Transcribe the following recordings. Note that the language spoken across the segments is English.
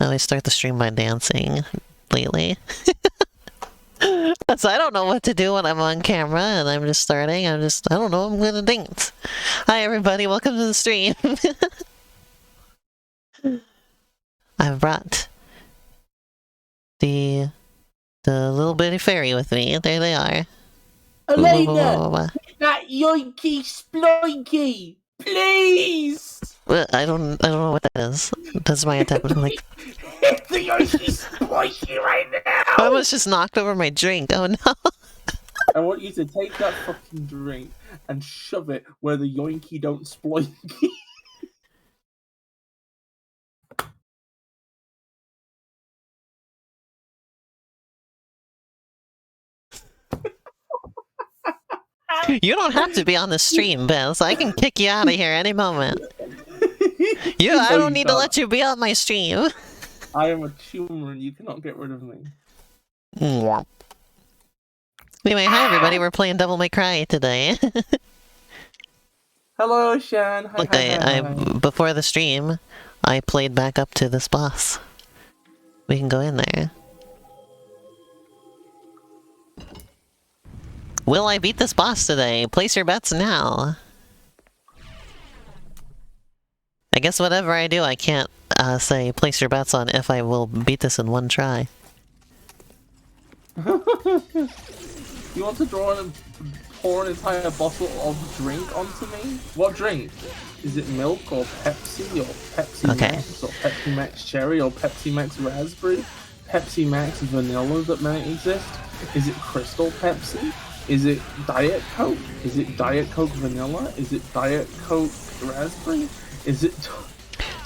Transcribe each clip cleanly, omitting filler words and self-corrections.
I always start the stream by dancing lately. So I don't know what to do when I'm on camera and I'm just starting. I don't know, I'm gonna dance. Hi everybody, welcome to the stream. I've brought the little bitty fairy with me. There they are. Elena! That yoinky sploinky! Please! I don't know what that is. That's my attack. Like, hit the yoinky sploinky right now! I almost just knocked over my drink. Oh no. I want you to take that fucking drink and shove it where the yoinky don't sploinky. You don't have to be on the stream, Biz. I can kick you out of here any moment. I don't need to let you be on my stream. I am a tumor and you cannot get rid of me. Anyway, hi everybody, we're playing Devil May Cry today. Hello, Shan. Hi, Look, hi. before the stream, I played back up to this boss. We can go in there. Will I beat this boss today? Place your bets now. I guess whatever I do, I can't say place your bets on if I will beat this in one try. You want to pour an entire bottle of drink onto me? What drink? Is it milk or Pepsi Max or Pepsi Max Cherry or Pepsi Max Raspberry? Pepsi Max Vanilla that might exist? Is it Crystal Pepsi? Is it Diet Coke? Is it Diet Coke Vanilla? Is it Diet Coke Raspberry? Is it...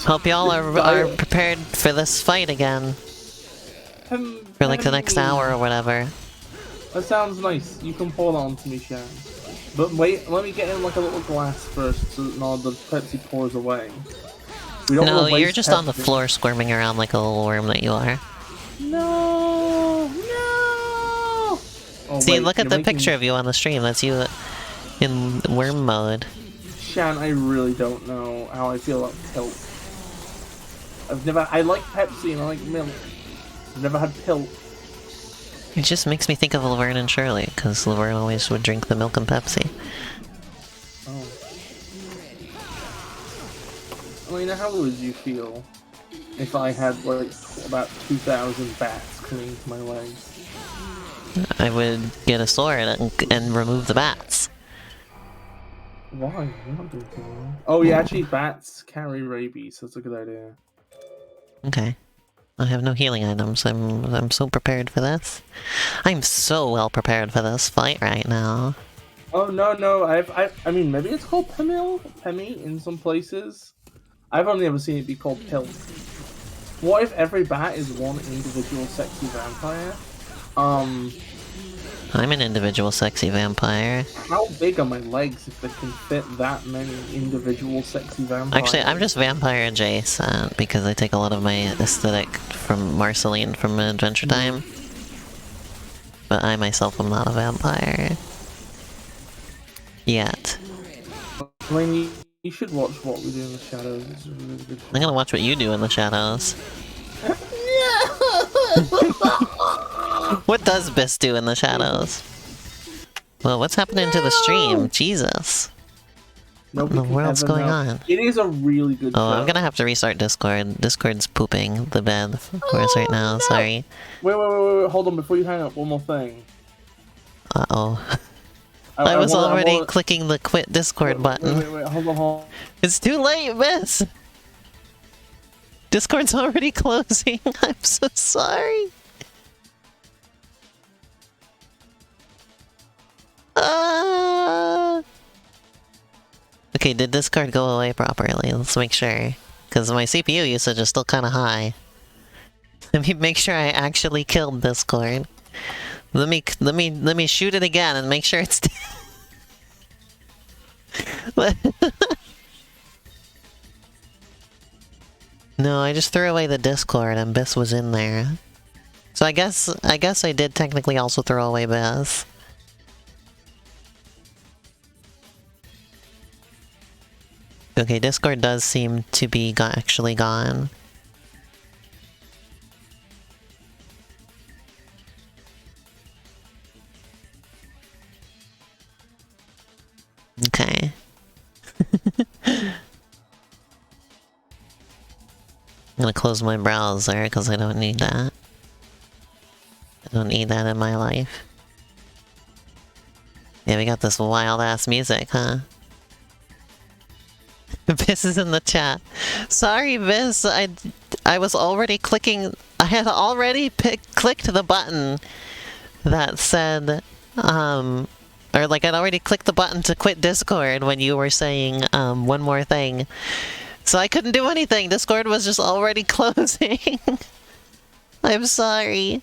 Hope y'all are prepared for this fight again. For like the next hour or whatever. That sounds nice. You can pour that onto me, Shan. But wait, let me get in like a little glass first so that the Pepsi pours away. No, you're just on the floor squirming around like a little worm that you are. No! Oh, see, wait, look at the picture of you on the stream. That's you in worm mode. Shan, I really don't know how I feel about Pilt. I like Pepsi and I like milk. I've never had Pilt. It just makes me think of Laverne and Shirley, because Laverne always would drink the milk and Pepsi. Oh. Elena, how would you feel if I had, like, about 2,000 bats clinging to my legs? I would get a sword and remove the bats. Why? You're not doing anything. Oh yeah, actually bats carry rabies, so that's a good idea. Okay. I have no healing items. I'm so prepared for this. I'm so well prepared for this fight right now. Oh no, I mean maybe it's called Pemi in some places. I've only ever seen it be called Pill. What if every bat is one individual sexy vampire? I'm an individual sexy vampire. How big are my legs if they can fit that many individual sexy vampires? Actually, I'm just vampire adjacent because I take a lot of my aesthetic from Marceline from Adventure Time. But I myself am not a vampire. Yet. I mean, you should watch What We Do in the Shadows. It's a really good show. I'm gonna watch what you do in the shadows. What does Bis do in the shadows? Well, what's happening to the stream? Jesus. What in the world's going on? It is a really good show. Oh, I'm gonna have to restart Discord. Discord's pooping the bed for us right now, sorry. Wait, hold on, before you hang up, one more thing. Uh-oh. I was already clicking the quit Discord button. Wait, hold on. It's too late, Bis! Discord's already closing. I'm so sorry. Okay, did Discord go away properly? Let's make sure. Because my CPU usage is still kind of high. Let me make sure I actually killed Discord. Let me shoot it again and make sure it's No, I just threw away the Discord and Bis was in there. So I guess I did technically also throw away Bis. Okay, Discord does seem to be actually gone. Okay. I'm gonna close my browser because I don't need that. I don't need that in my life. Yeah, we got this wild ass music, huh? Bis is in the chat. Sorry, Bis. I was already clicking. I had already clicked the button that said, or like I'd already clicked the button to quit Discord when you were saying, one more thing. So I couldn't do anything. Discord was just already closing. I'm sorry.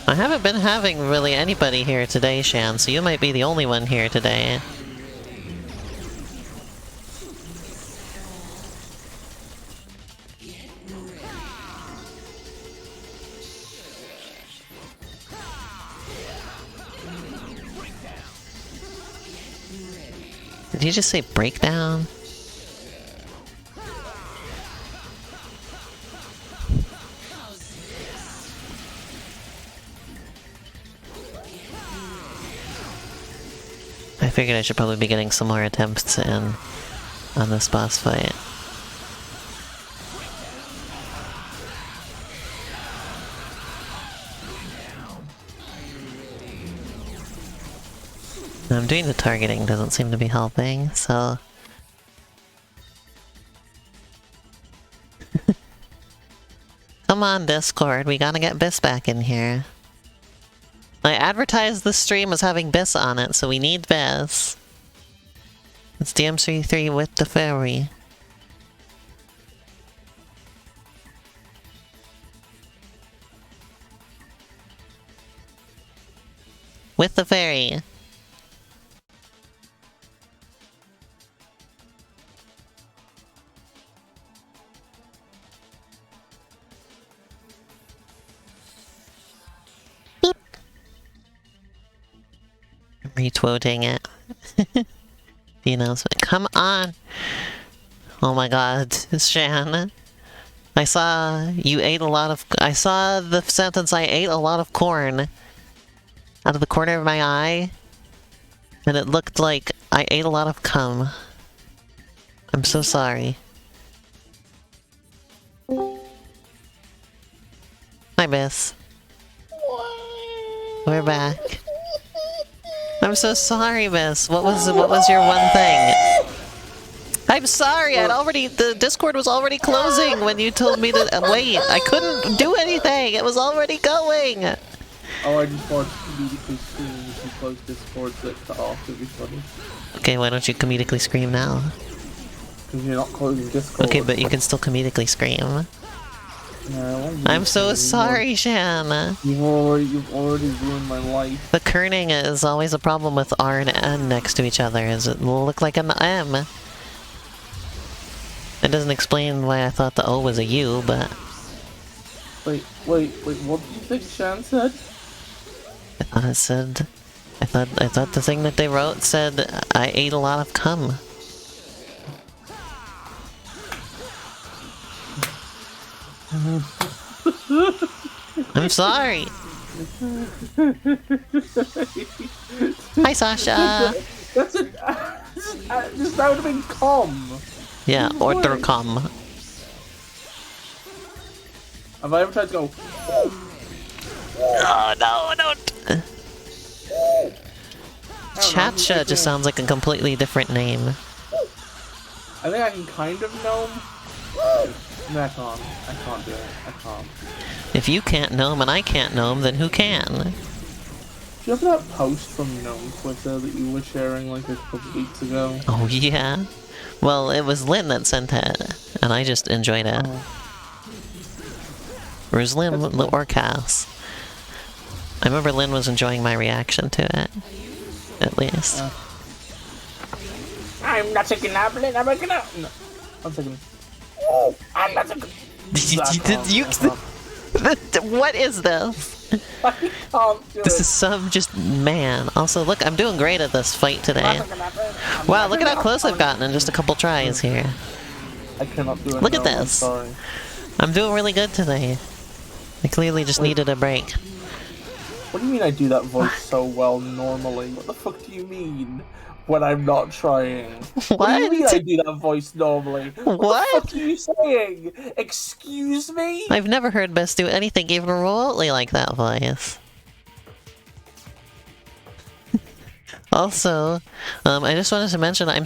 I haven't been having really anybody here today, Shan, so you might be the only one here today. Did you just say breakdown? I figured I should probably be getting some more attempts in on this boss fight. I'm doing the targeting, doesn't seem to be helping, so... Come on, Discord, we gotta get Bis back in here. I advertised the stream as having Bis on it, so we need Bis. It's DM33 with the fairy. With the fairy. Retweeting it. The announcement. Come on! Oh my god, Shan. I saw you ate a lot of... I saw the sentence, I ate a lot of corn out of the corner of my eye, and it looked like I ate a lot of cum. I'm so sorry. Hi, Bis. We're back. I'm so sorry, Bis. What was your one thing? I'm sorry. The Discord was already closing when you told me to wait. I couldn't do anything. It was already going. Oh, I just wanted to comedically scream if you close Discord so it cut off. It'd be funny. Okay, why don't you comedically scream now? Because you're not closing Discord. Okay, but you can still comedically scream. No, I'm so sorry, Shan. You've already ruined my life. The kerning is always a problem with R and N next to each other, as it will look like an M. It doesn't explain why I thought the O was a U, but... Wait, what did you think Shan said? I thought it said... I thought the thing that they wrote said, I ate a lot of cum. I'm sorry. Hi, Sasha. That's it. This would have been cum. Yeah, order cum. Have I ever tried to go? Oh no, don't. Chacha just sounds like a completely different name. I think I can kind of gnome. No, I can't. I can't do it. I can't. If you can't gnome and I can't gnome, then who can? Do you have that post from Gnome Twitter that you were sharing like a couple weeks ago? Oh yeah. Well, it was Lynn that sent it, and I just enjoyed it. Or was Lynn or Cass? I remember Lynn was enjoying my reaction to it, at least. I'm not taking up, I'm not gonna. No, I'm taking. Oh, I'm not taking. What is this? I can't do This it. is some just man. Also, look, I'm doing great at this fight today. Wow, look at how close I've gotten in just a couple tries here. I cannot do it. Look at no, I'm this. sorry. I'm doing really good today. I clearly just needed a break. What do you mean I do that voice so well normally? What the fuck do you mean? When I'm not trying. What do you mean I do that voice normally? What the fuck are you saying? Excuse me? I've never heard Bis do anything even remotely like that voice. Also, I just wanted to mention, I'm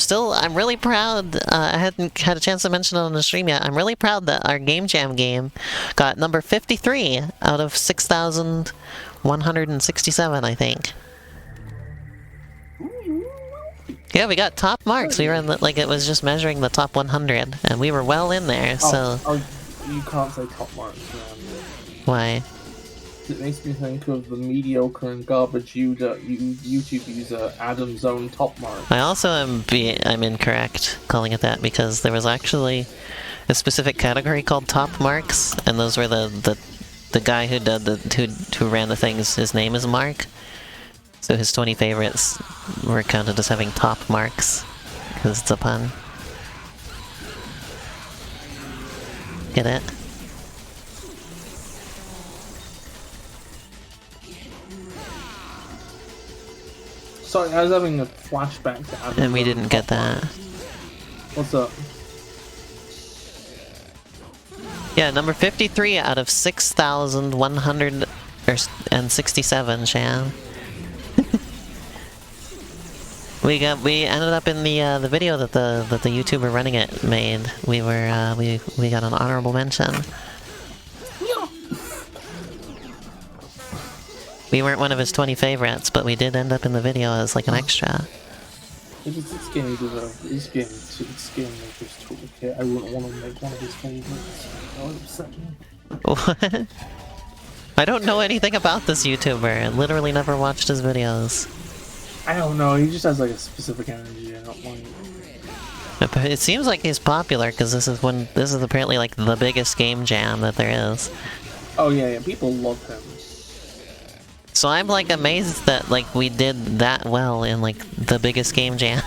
really proud, I hadn't had a chance to mention it on the stream yet, I'm really proud that our Game Jam game got number 53 out of 6,167, I think. Yeah, we got top marks. We were in the, like, it was just measuring the top 100, and we were well in there, so... Oh, you can't say top marks, man. Why? It makes me think of the mediocre and garbage YouTube user Adam's own top mark. I also I'm incorrect calling it that, because there was actually a specific category called top marks, and those were the guy who did who ran the things, his name is Mark. So his 20 favorites were counted as having top marks, because it's a pun. Get it? Sorry, I was having a flashback to Adam. And we didn't get that. What's up? Yeah, number 53 out of 6,167, Shan. We ended up in the video that the YouTuber running it made. We were we got an honorable mention. We weren't one of his 20 favorites, but we did end up in the video as like an extra. This game maker's toolkit. I wouldn't want to make one of his favorites. That would upset me. What? I don't know anything about this YouTuber. I literally never watched his videos. I don't know. He just has like a specific energy. I don't like. It seems like he's popular because this is apparently like the biggest game jam that there is. Oh yeah, people love him. So I'm like amazed that like we did that well in like the biggest game jam.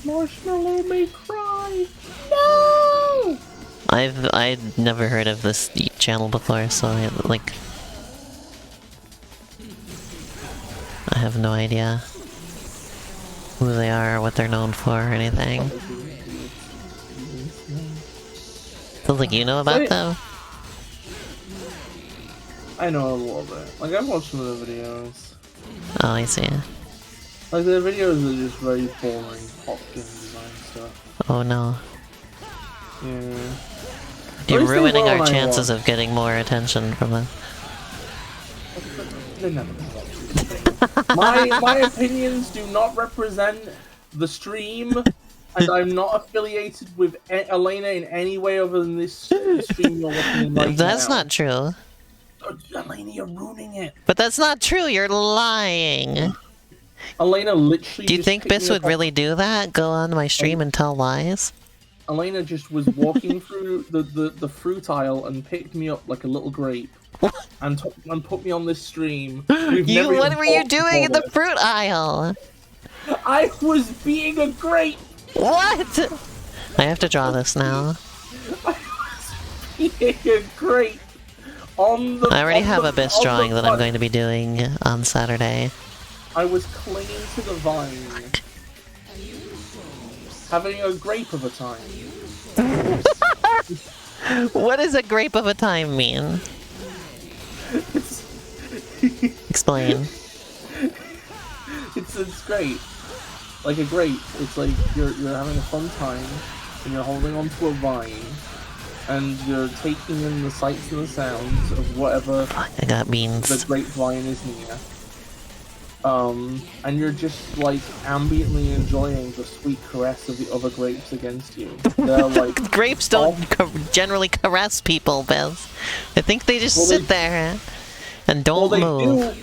Marshmallow may cry. No. I'd never heard of this channel before, so I have no idea who they are or what they're known for or anything. Sounds like you know about them? I know a little bit. Like, I've watched some of the videos. Oh, I see. Like, the videos are just very boring pop game design stuff. Oh no. Yeah. You're ruining our chances of getting more attention from them. They never my opinions do not represent the stream, and I'm not affiliated with Elena in any way other than this stream you're watching right now. That's not true. Elena, you're ruining it. But that's not true, you're lying. Elena literally. Do you think Bis would really do that? Go on my stream and tell lies? Elena just was walking through the fruit aisle and picked me up like a little grape. and put me on this stream. What were you doing in the fruit aisle? I was being a grape! What? I have to draw this now. I was being a grape! On the, I already have a Bis drawing that I'm going to be doing on Saturday. I was clinging to the vine. Having a grape of a time. What does a grape of a time mean? Explain. It's great. Like a grape. It's like you're having a fun time and you're holding onto a vine and you're taking in the sights and the sounds of whatever that means the grapevine is near. And you're just like ambiently enjoying the sweet caress of the other grapes against you. They're like grapes don't generally caress people, Bez. I think they just sit there and don't move.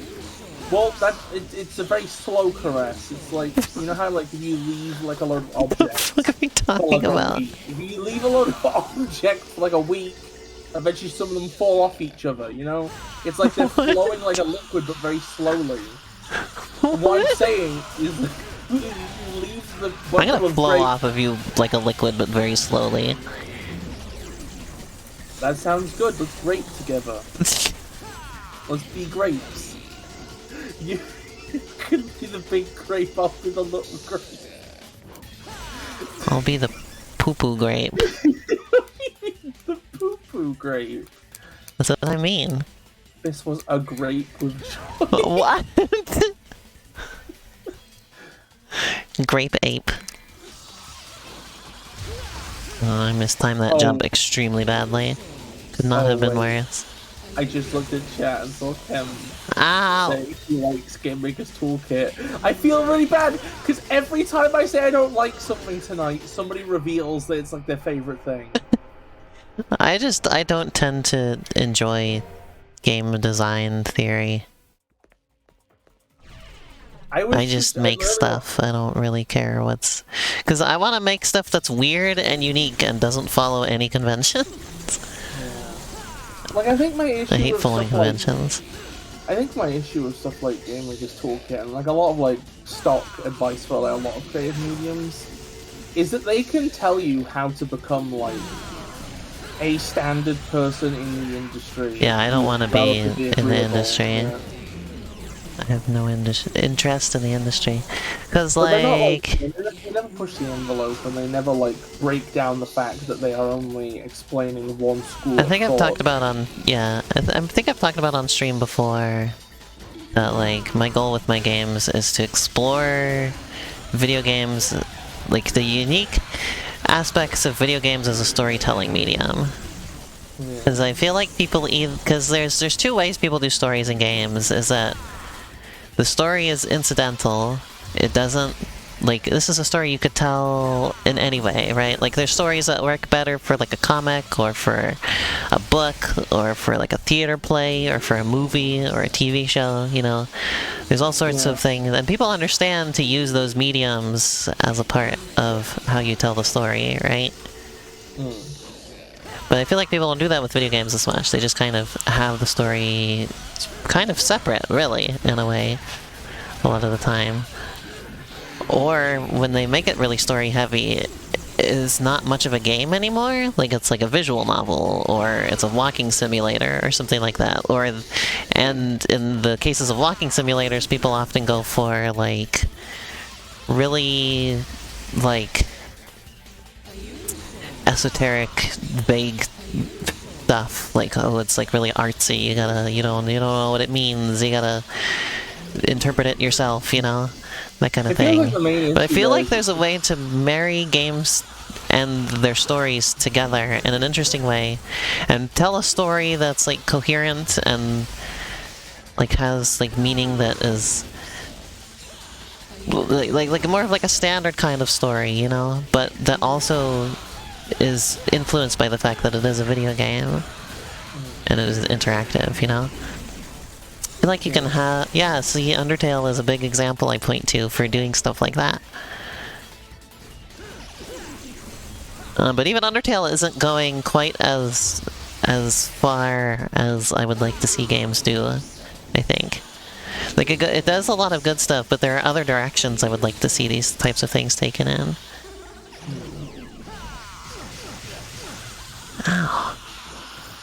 Well, it's a very slow caress. It's like, you know how like if you leave like a load of objects. What the fuck are we talking about? If you leave a load of objects for like a week, eventually some of them fall off each other. You know, it's like they're flowing like a liquid but very slowly. What I'm saying is, you leave the I'm gonna bottle of flow grape. off of you like a liquid, but very slowly. That sounds good. Let's grape together. Let's be grapes. You can be the big grape after the little grape. I'll be the poo-poo grape. The poo-poo grape. That's what I mean. This was a grape with joy. What? Grape ape. Oh, I mistimed that jump extremely badly. Could not have been worse. I just looked at chat and saw Kem Ow! say he likes Game Maker's Toolkit. I feel really bad, because every time I say I don't like something tonight, somebody reveals that it's like their favorite thing. I don't tend to enjoy game design theory. I just make stuff. I don't really care what's... Because I want to make stuff that's weird and unique and doesn't follow any conventions. Yeah. Like, I think my issue I hate with following stuff conventions. I think my issue with stuff like Game Maker's Toolkit and like a lot of like stock advice for like a lot of creative mediums is that they can tell you how to become like a standard person in the industry. Yeah, I don't want to be in the industry. Yeah. I have no interest in the industry. Because, But like... they never push the envelope and they never, like, break down the fact that they are only explaining one school I think of I've thought. talked about on... Yeah, I think I've talked about on stream before that, like, my goal with my games is to explore video games, like, the unique aspects of video games as a storytelling medium. Because I feel like people because there's two ways people do stories in games, is that the story is incidental. It doesn't... Like, this is a story you could tell in any way, right? Like, there's stories that work better for, like, a comic, or for a book, or for, like, a theater play, or for a movie, or a TV show, you know? There's all sorts of things, and people understand to use those mediums as a part of how you tell the story, right? But I feel like people don't do that with video games as much. They just kind of have the story kind of separate, really, in a way, a lot of the time. Or when they make it really story heavy, it is not much of a game anymore. Like, it's like a visual novel, or it's a walking simulator, or something like that. And in the cases of walking simulators, people often go for, like, really, like, esoteric, vague stuff. Like, oh, it's like really artsy. You don't know what it means. You gotta interpret it yourself, you know, that kind of thing. But I feel like there's a way to marry games and their stories together in an interesting way, and tell a story that's like coherent and like has like meaning that is like more of like a standard kind of story, you know, but that also is influenced by the fact that it is a video game and it is interactive, you know? I feel like you can have... Yeah, see, Undertale is a big example I point to for doing stuff like that. But even Undertale isn't going quite as far as I would like to see games do, I think. Like, it does a lot of good stuff, but there are other directions I would like to see these types of things taken in. Ow.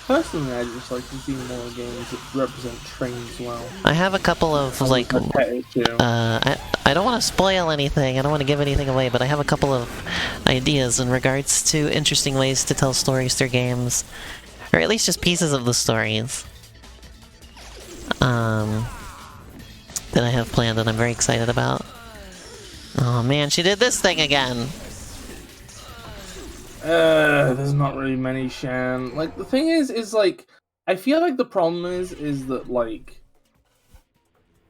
Personally, I just like to see more games that represent trains well. I have a couple of, like, I don't want to spoil anything, I don't want to give anything away, but I have a couple of ideas in regards to interesting ways to tell stories through games. Or at least just pieces of the stories. That I have planned and I'm very excited about. Oh man, she did this thing again! There's not really many, Shan. Like, the thing is like, I feel like the problem is that, like,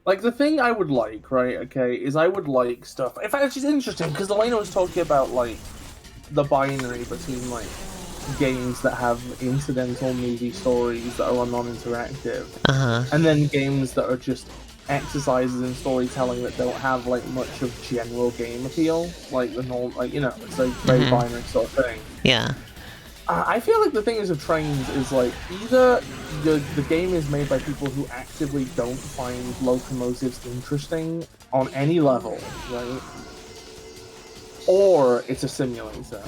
the thing I would like, right, okay, is I would like stuff... In fact, it's interesting, because Elena was talking about, like, the binary between, like, games that have incidental movie stories that are non-interactive, and then games that are just exercises in storytelling that don't have like much of general game appeal, like the normal, like, you know, it's like very binary sort of thing. Yeah. I feel like the thing is with trains is like either the game is made by people who actively don't find locomotives interesting on any level, right? or it's a simulator.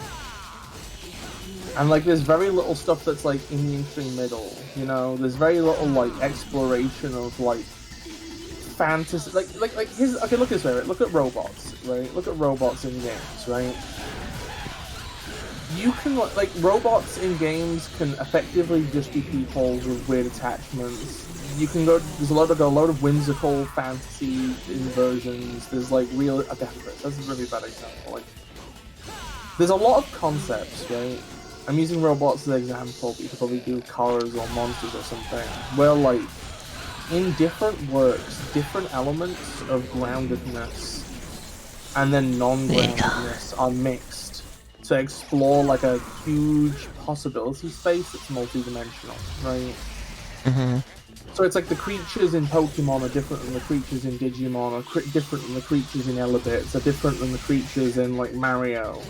And like, there's very little stuff that's like in the extreme middle. You know, there's very little like exploration of like fantasy. Like here's, okay, look this way. Right? Look at robots. Right? Look at robots in games. Right? You can like robots in games can effectively just be people with weird attachments. You can go. There's a lot of whimsical fantasy inversions. There's like real. Okay, that's a really bad example. Like, there's a lot of concepts, right? I'm using robots as an example, but you could probably do cars or monsters or something. Where like, in different works, different elements of groundedness and then non-groundedness are mixed to explore like a huge possibility space that's multi-dimensional, right? Mm-hmm. So it's like the creatures in Pokemon are different than the creatures in Digimon, or different than the creatures in Elebits, are different than the creatures in like Mario.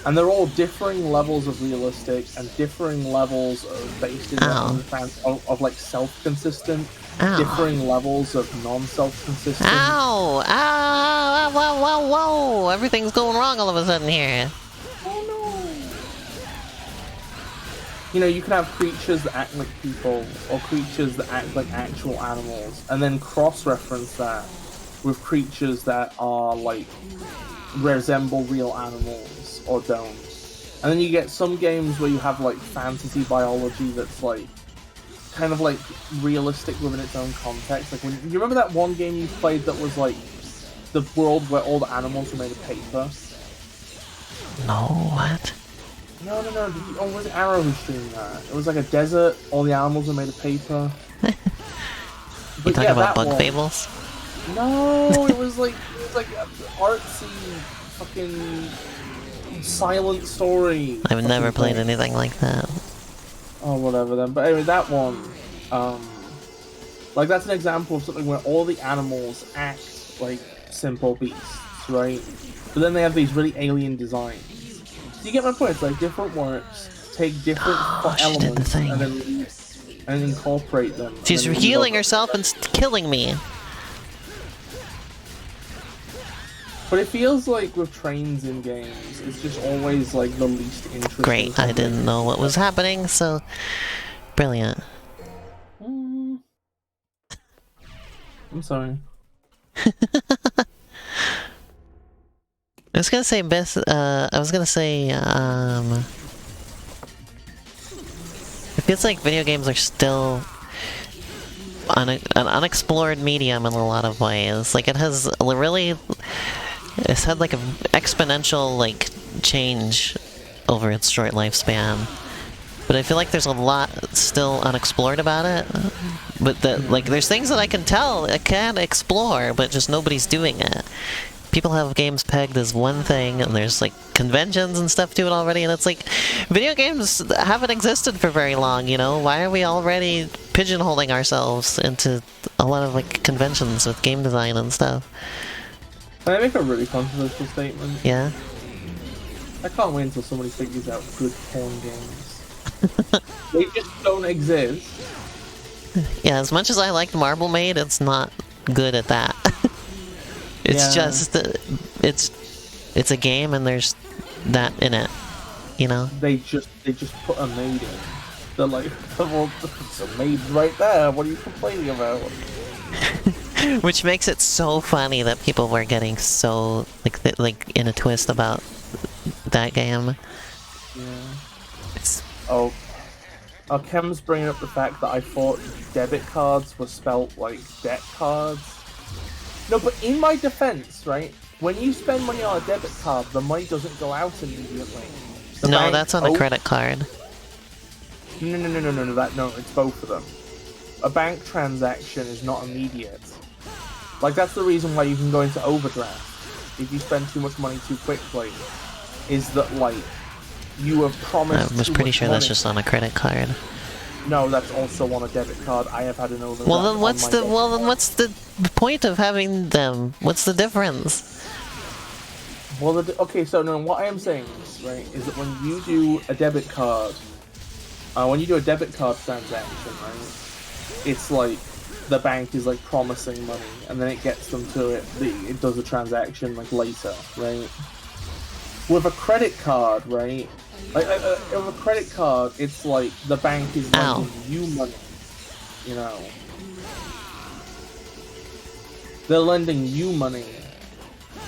And they're all differing levels of realistic and differing levels of based in their own of like self-consistent, differing levels of non-self-consistent. Ow! Ow! Whoa! Whoa! Whoa! Everything's going wrong all of a sudden here. Oh no! You know, you can have creatures that act like people, or creatures that act like actual animals, and then cross-reference that with creatures that are like resemble real animals or don't. And then you get some games where you have like fantasy biology that's like kind of like realistic within its own context. Like, when you remember that one game you played that was like the world where all the animals were made of paper? No, what? No. Was it Arrow who's doing that? It was like a desert, all the animals were made of paper. You talking about Bug Fables? No, it was like artsy fucking silent story. I've never played anything like that. Oh, whatever then. But anyway, that one, like, that's an example of something where all the animals act like simple beasts, right? But then they have these really alien designs. Do you get my point? It's like different works take different elements and incorporate them. She's healing herself and killing me. But it feels like with trains in games, it's just always like the least interesting. Great, I didn't know what was happening, so brilliant. I'm sorry. I was gonna say it feels like video games are still an unexplored medium in a lot of ways. Like, it's had like an exponential like change over its short lifespan. But I feel like there's a lot still unexplored about it. But like, there's things that I can explore, but just nobody's doing it. People have games pegged as one thing, and there's like conventions and stuff to it already, and it's like, video games haven't existed for very long, you know? Why are we already pigeonholing ourselves into a lot of like conventions with game design and stuff? Can I make a really controversial statement? Yeah? I can't wait until somebody figures out good porn games. They just don't exist. Yeah, as much as I liked Marble Maid, it's not good at that. It's just, it's a game and there's that in it, you know? They just put a maid in. They're like, well, it's a maid right there, what are you complaining about? Which makes it so funny that people were getting so, like in a twist about that game. Yeah. Kem's bringing up the fact that I thought debit cards were spelt like debt cards. No, but in my defense, right, when you spend money on a debit card, the money doesn't go out immediately. No, that's on a credit card. No, it's both of them. A bank transaction is not immediate. Like, that's the reason why you can go into overdraft if you spend too much money too quickly, is that, like, you have promised. I was pretty sure that's just on a credit card. No, that's also on a debit card. I have had an overdraft. Well, then what's the point of having them? What's the difference? Well, okay, so no, what I am saying is, right, is that when you do a debit card, transaction, right, it's like the bank is like promising money, and then it gets them to it. It does a transaction like later, right? With a credit card, right? Like with a credit card, it's like the bank is lending you money. You know, they're lending you money,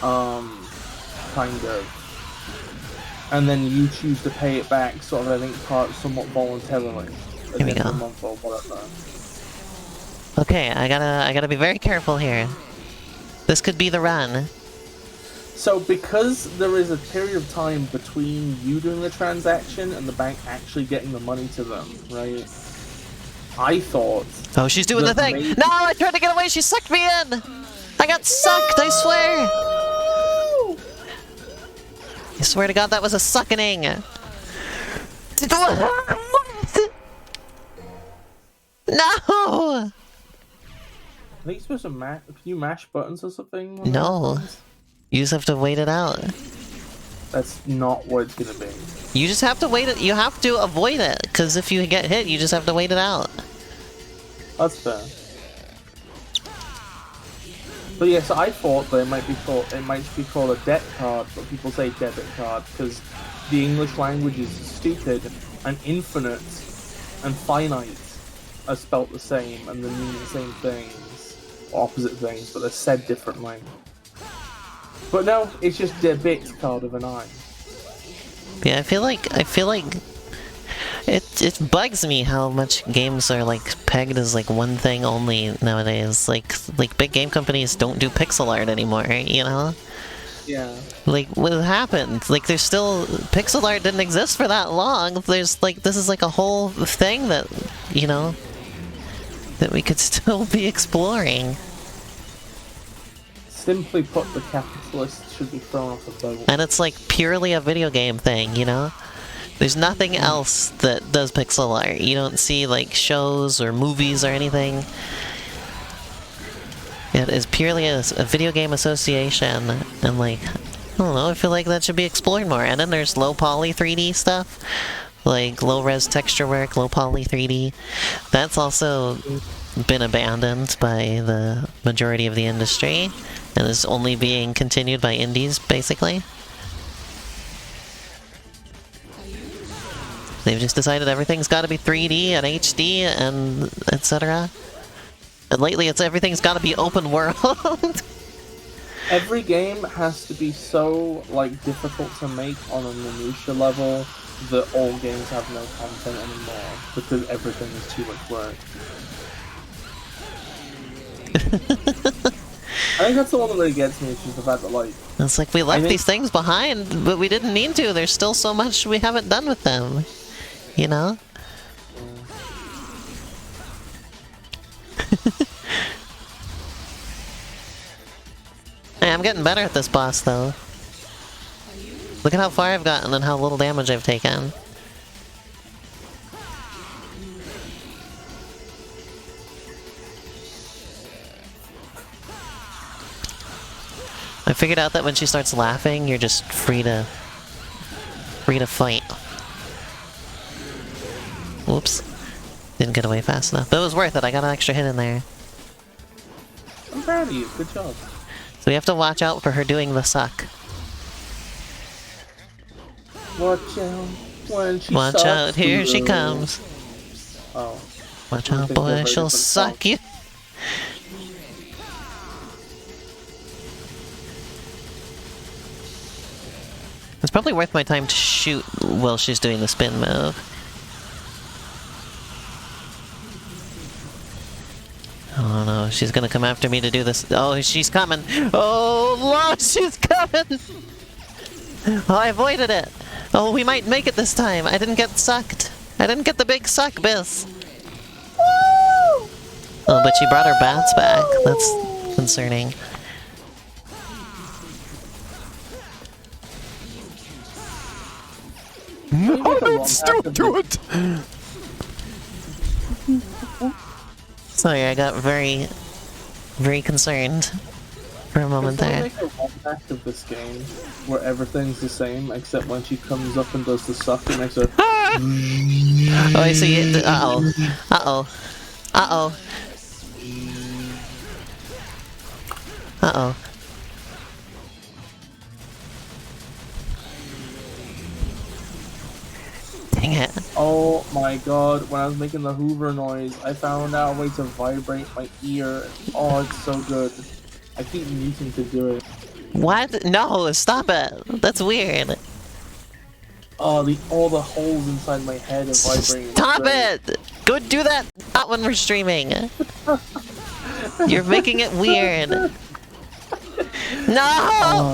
kind of, and then you choose to pay it back, sort of, I think, somewhat voluntarily. Here we go. A month or whatever. Okay, I gotta be very careful here. This could be the run. So because there is a period of time between you doing the transaction and the bank actually getting the money to them, right? I thought... Oh, she's doing the thing! No, I tried to get away, she sucked me in! I got sucked, I swear! I swear to God, that was a suckening! What? No! I think you're supposed to mash... Can you mash buttons or something? No. You just have to wait it out. That's not what it's gonna be. You just have to wait it. You have to avoid it, because if you get hit, you just have to wait it out. That's fair. But yeah, so I thought that it might be called a debt card, but people say debit card because the English language is stupid, and infinite and finite are spelt the same and they mean the same things, or opposite things, but they're said differently. But no, it's just debit card with an I. Yeah, I feel like it bugs me how much games are like pegged as like one thing only nowadays. Like big game companies don't do pixel art anymore, you know? Yeah. Like what happened? Like there's still pixel art didn't exist for that long. There's like this is like a whole thing that, you know, that we could still be exploring. Simply put, the capitalists should be thrown off a boat. And it's like purely a video game thing, you know? There's nothing else that does pixel art. You don't see like shows or movies or anything. It is purely a video game association, and like, I don't know, I feel like that should be explored more. And then there's low poly 3D stuff, like low res texture work, low poly 3D. That's also been abandoned by the majority of the industry, and is only being continued by indies, basically. They've just decided everything's gotta be 3D and HD and etc. And lately it's everything's gotta be open world. Every game has to be so, like, difficult to make on a minutia level that all games have no content anymore, because everything is too much work. I think that's the one that really gets me, is just the fact that, like... It's like, we left these things behind, but we didn't mean to. There's still so much we haven't done with them. You know? Hey, I'm getting better at this boss, though. Look at how far I've gotten and how little damage I've taken. I figured out that when she starts laughing, you're just free to fight. Whoops. Didn't get away fast enough. But it was worth it, I got an extra hit in there. I'm proud of you, good job. So we have to watch out for her doing the suck. Watch out when she Watch sucks out, here you. she comes. Oh. Watch out, boy, she'll suck you. It's probably worth my time to shoot while she's doing the spin move. Oh no, she's gonna come after me to do this. Oh, she's coming! Oh Lord, she's coming! Oh, I avoided it! Oh, we might make it this time! I didn't get sucked! I didn't get the big suck, Bis! Woo! Oh, but she brought her bats back. That's concerning. No, let's still do it! Sorry, I got very, very concerned for a moment there. Make a one act of this game where everything's the same except when she comes up and does the suck, it makes her. Oh, I see it. Uh oh. Uh oh. Uh oh. Uh-oh. Dang it. Oh my god, when I was making the Hoover noise, I found out a way to vibrate my ear. Oh, it's so good. I keep needing to do it. What? No, stop it. That's weird. Oh, all the holes inside my head are vibrating. Stop great. it! Go do that not when we're streaming. You're making it weird. No!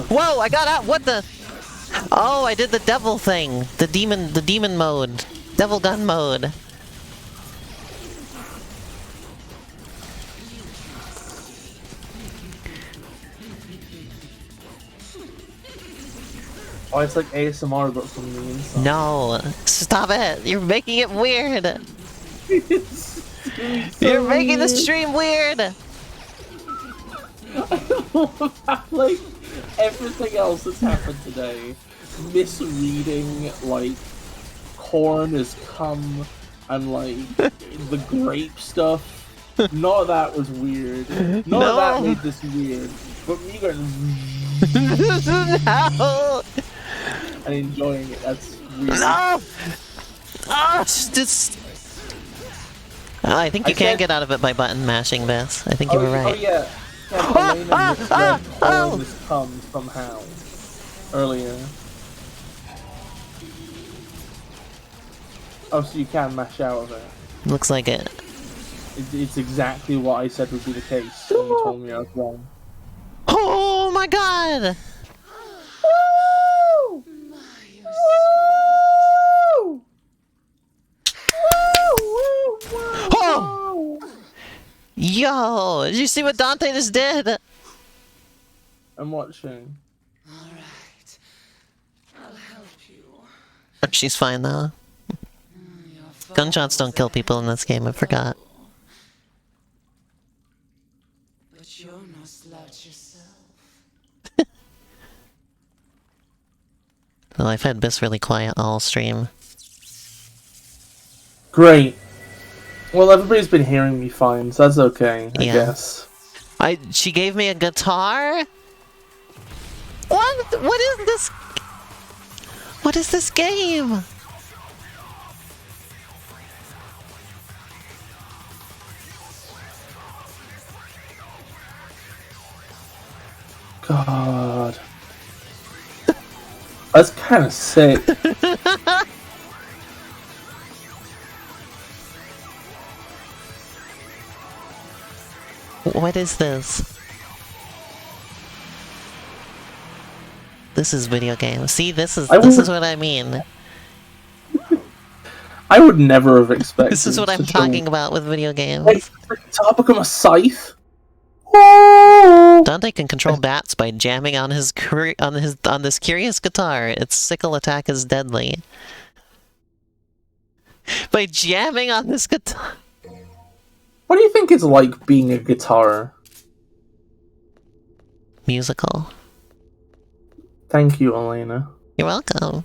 Whoa, I got out. What the? Oh, I did the devil thing. The demon mode. Devil gun mode. Oh, it's like ASMR, but from the inside. No, stop it. You're making it weird. So You're making the weird. stream weird. Like, everything else that's happened today. Misreading, like, corn has come, and, like, the grape stuff. None of that was weird. None of that made this weird. But me going... No! and enjoying it, that's weird. No! Oh, just... Oh, I think you can get out of it by button mashing this. I think you were right. Oh yeah. Elena misread corn has come somehow. Earlier. Oh, so you can mash out of it. Looks like it. It's exactly what I said would be the case, and you told me I was wrong. Oh my god! Woo! Woo! Oh! Yo! Did you see what Dante just did? I'm watching. Alright. I'll help you. She's fine though. Gunshots don't kill people in this game, I forgot. But you're no slouch yourself. Well, I've had Bis really quiet all stream. Great. Well, everybody's been hearing me fine, so that's okay, I guess. She gave me a guitar? What? What is this? What is this game? God. That's kind of sick. What is this? This is video games. See, this is what I mean. I would never have expected. This is what I'm talking about with video games. Wait, the guitar become a scythe? Dante can control bats by jamming on his on this curious guitar. Its sickle attack is deadly. By jamming on this guitar. What do you think it's like being a guitar? Musical. Thank you, Elena. You're welcome.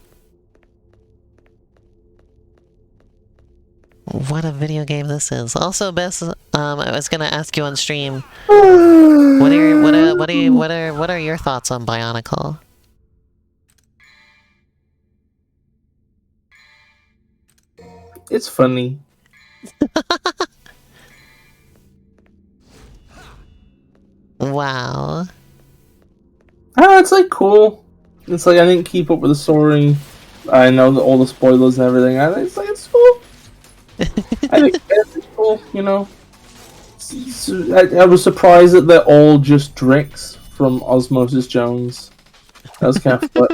What a video game this is. Also, Bis, I was gonna ask you on stream. What are your thoughts on Bionicle? It's funny. Wow. Ah, it's like cool. It's like I didn't keep up with the story. I know all the spoilers and everything. It's like it's cool. I think it's cool, you know. I was surprised that they're all just Drix from Osmosis Jones. That was kind of fun.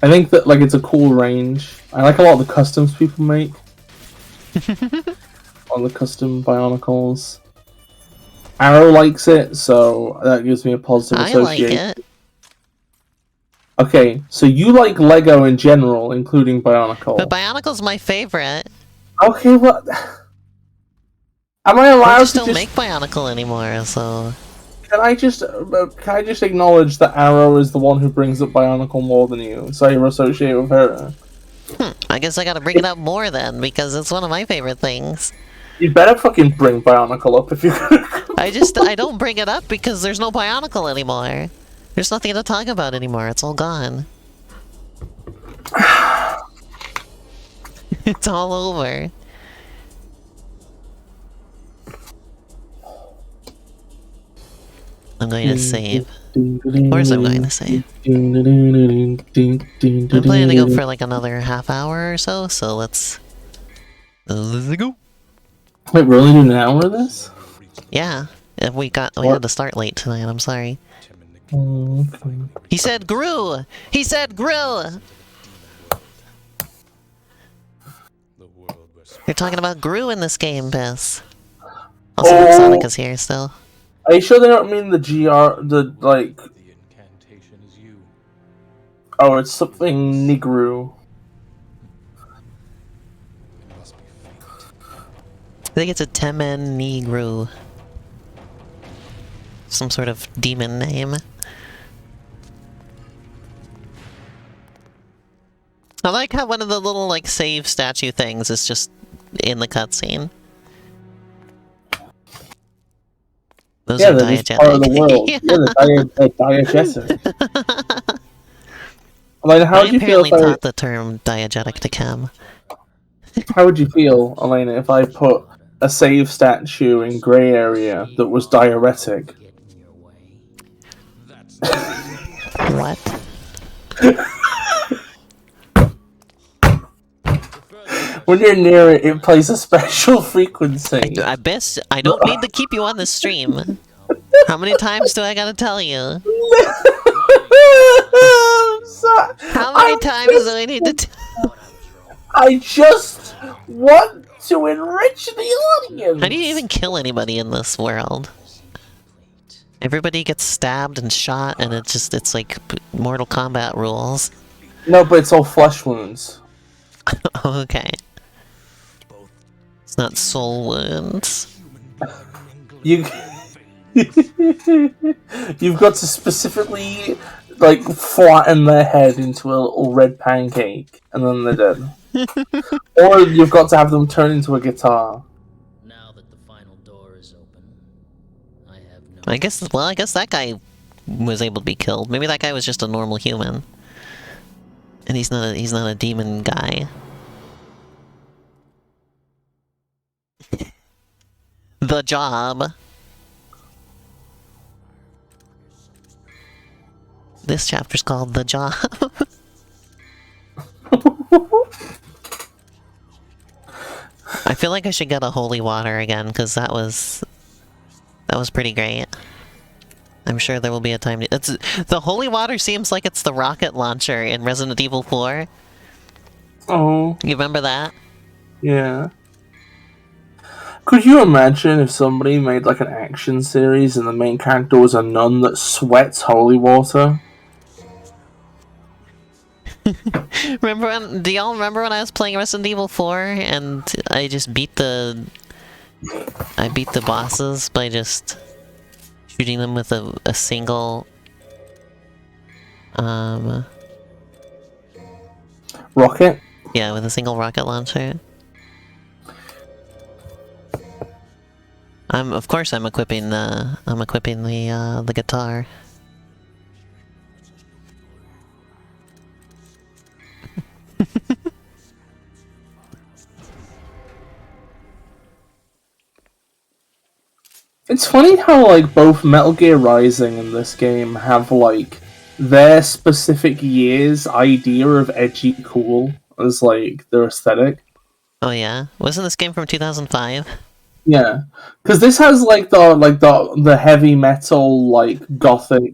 I think that like it's a cool range. I like a lot of the customs people make. All the custom Bionicles. Arrow likes it, so that gives me a positive association. I like it. Okay, so you like Lego in general, including Bionicle. But Bionicle's my favorite. Okay, what? Am I allowed I just to don't make Bionicle anymore, so... Can I just acknowledge that Arrow is the one who brings up Bionicle more than you, so you're associated with her? I guess I gotta bring it up more then, because it's one of my favorite things. You better fucking bring Bionicle up if you're gonna... I don't bring it up because there's no Bionicle anymore. There's nothing to talk about anymore, it's all gone. It's all over. I'm going to save. Of course I'm going to save. I'm planning to go for like another half hour or so, so let's go. Wait, we're only doing an hour of this? Yeah. We had to start late tonight, I'm sorry. Okay. He said Gru! He said grill! You're talking about Gru in this game, Bis. Also, Sonic is here still. Are you sure they don't mean the like... Oh, it's something Negru. I think it's a Temen Negru. Some sort of demon name. I like how one of the little, like, save statue things is just in the cutscene. Those are they're just part of the world. diegetic. They're diegetic. Elena, how I would you feel apparently if taught the term diegetic to Chem. How would you feel, Elena, if I put a save statue in grey area that was diuretic? What? When you're near it, it plays a special frequency. I don't need to keep you on the stream. How many times do I gotta tell you? How many times do I need to tell? I just want to enrich the audience. How do you even kill anybody in this world? Everybody gets stabbed and shot, and it's like Mortal Kombat rules. No, but it's all flesh wounds. Okay. It's not soul wounds. You've got to specifically, like, flatten their head into a little red pancake, and then they're dead. Or you've got to have them turn into a guitar. Now that the final door is open, I have no... I guess that guy was able to be killed. Maybe that guy was just a normal human. And he's not a demon guy. The job. This chapter's called The Job. I feel like I should get a holy water again, because that was pretty great. I'm sure there will be a time to... the holy water seems like it's the rocket launcher in Resident Evil 4. Oh. You remember that? Yeah. Could you imagine if somebody made like an action series and the main character was a nun that sweats holy water? Do y'all remember when I was playing Resident Evil 4 and I just beat the bosses by just shooting them with a single Rocket? yeah, with a single rocket launcher. Of course I'm equipping the guitar. It's funny how, like, both Metal Gear Rising and this game have, like, their specific year's idea of edgy cool as, like, their aesthetic. Oh yeah? Wasn't this game from 2005? Yeah. Because this has, like, the heavy metal, like, gothic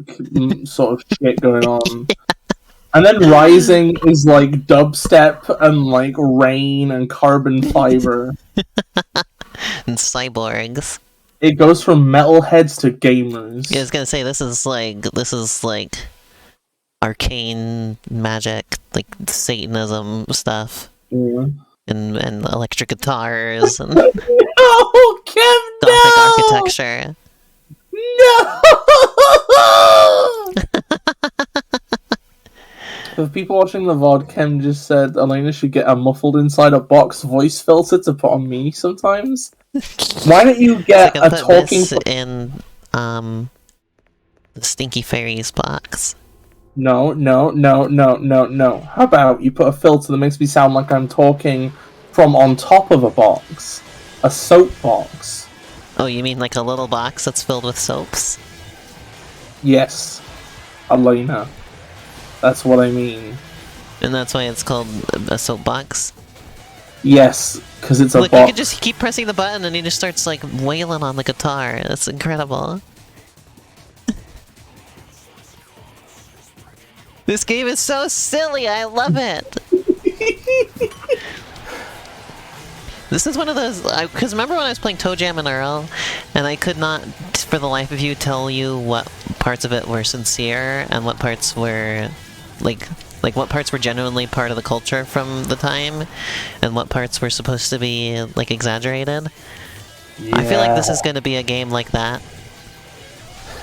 sort of shit going on. And then Rising is, like, dubstep and, like, rain and carbon fiber. And cyborgs. It goes from metalheads to gamers. Yeah, I was gonna say this is like arcane magic, like Satanism stuff, Yeah. and electric guitars and No, Kev, Gothic no! architecture. No! For people watching the VOD, Kem just said Elena should get a muffled inside a box voice filter to put on me sometimes. Why don't you So I get can a put talking... this in the Stinky Fairies box. No. How about you put a filter that makes me sound like I'm talking from on top of a box? A soap box. Oh, you mean like a little box that's filled with soaps? Yes, Elena. That's what I mean. And that's why it's called a soap box? Yes, because it's a Look, box. you can just keep pressing the button and he just starts like wailing on the guitar. That's incredible. This game is so silly, I love it! This is one of those, because remember when I was playing Toe Jam and Earl, and I could not, for the life of you, tell you what parts of it were sincere, and what parts were, like what parts were genuinely part of the culture from the time, and what parts were supposed to be, like, exaggerated? Yeah. I feel like this is going to be a game like that.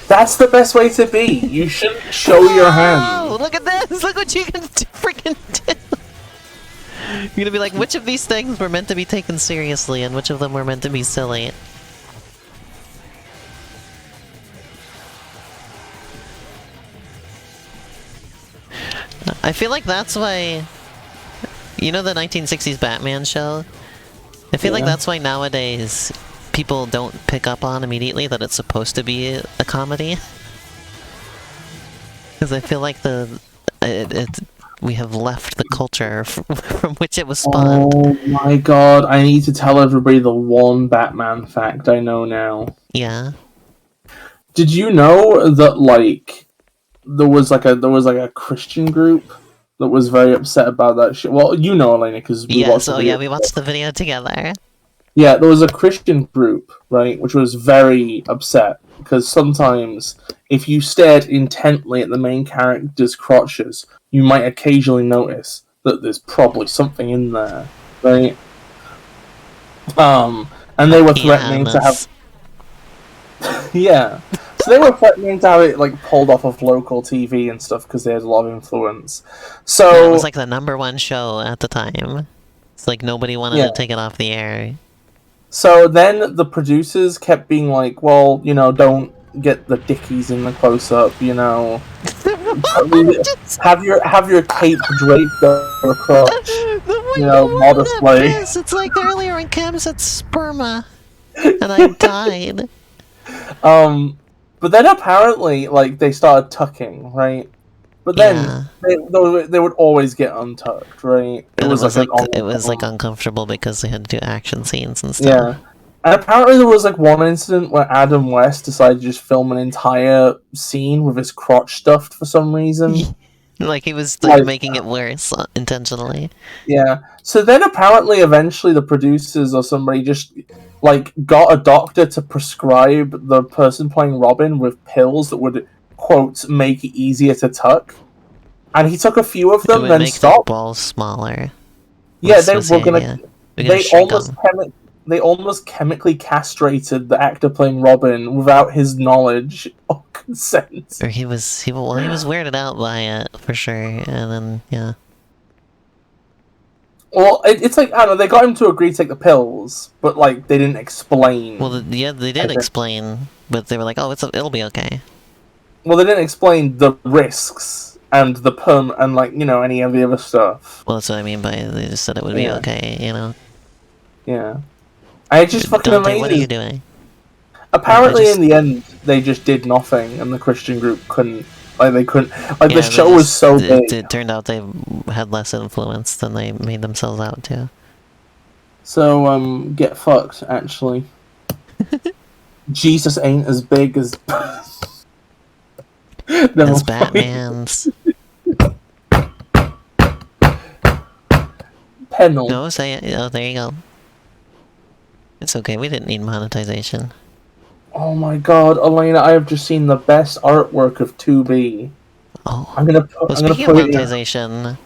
That's the best way to be! You shouldn't show your hand! Oh, look at this! Look what you can freaking do! You're gonna be like, which of these things were meant to be taken seriously and which of them were meant to be silly? I feel like that's why... You know the 1960s Batman show? I feel like that's why nowadays people don't pick up on immediately that it's supposed to be a comedy. Because I feel like we have left the culture from which it was spawned. Oh my god, I need to tell everybody the one Batman fact I know now. Yeah. Did you know that, like, there was a Christian group that was very upset about that shit? Well, you know, Elena, because we watched the video. we watched the video together. Yeah, there was a Christian group, right, which was very upset, because sometimes, if you stared intently at the main character's crotches, you might occasionally notice that there's probably something in there, right? And they were threatening to have... yeah. So they were threatening to have it, like, pulled off of local TV and stuff, because they had a lot of influence. So... Yeah, it was like the #1 show at the time. It's like nobody wanted to take it off the air. So then the producers kept being like, well, you know, don't get the dickies in the close-up, you know. have your cape draped over crotch, you know, modestly. It's like earlier when Cam said sperma, and I died. But then apparently, like, they started tucking, right? But then they would always get untucked, right? It was like uncomfortable because they had to do action scenes and stuff. Yeah. And apparently there was like one incident where Adam West decided to just film an entire scene with his crotch stuffed for some reason. Like he was like, making it worse intentionally. Yeah. So then apparently eventually the producers or somebody just like got a doctor to prescribe the person playing Robin with pills that would, quote, make it easier to tuck. And he took a few of them, then stopped. The balls smaller. Yeah, they were gonna. They almost chemically castrated the actor playing Robin without his knowledge or consent. Or he was weirded out by it for sure, and then yeah. Well, it's like, I don't know, they got him to agree to take the pills, but like they didn't explain. Well, they did explain, but they were like, "Oh, it'll be okay." Well, they didn't explain the risks and the perm and like, you know, any of the other stuff. Well, that's what I mean by they just said it would be okay, you know. Yeah. It's just fucking Dante, amazing. What are you doing? Apparently, in the end, they just did nothing, and the Christian group couldn't. Like, they couldn't. Like, the show was so big. It turned out they had less influence than they made themselves out to. So, get fucked, actually. Jesus ain't as big as. As Batman's. Pennell. No, say it. Oh, there you go. It's okay, we didn't need monetization. Oh my god, Elena, I have just seen the best artwork of 2B. Oh. Speaking of monetization,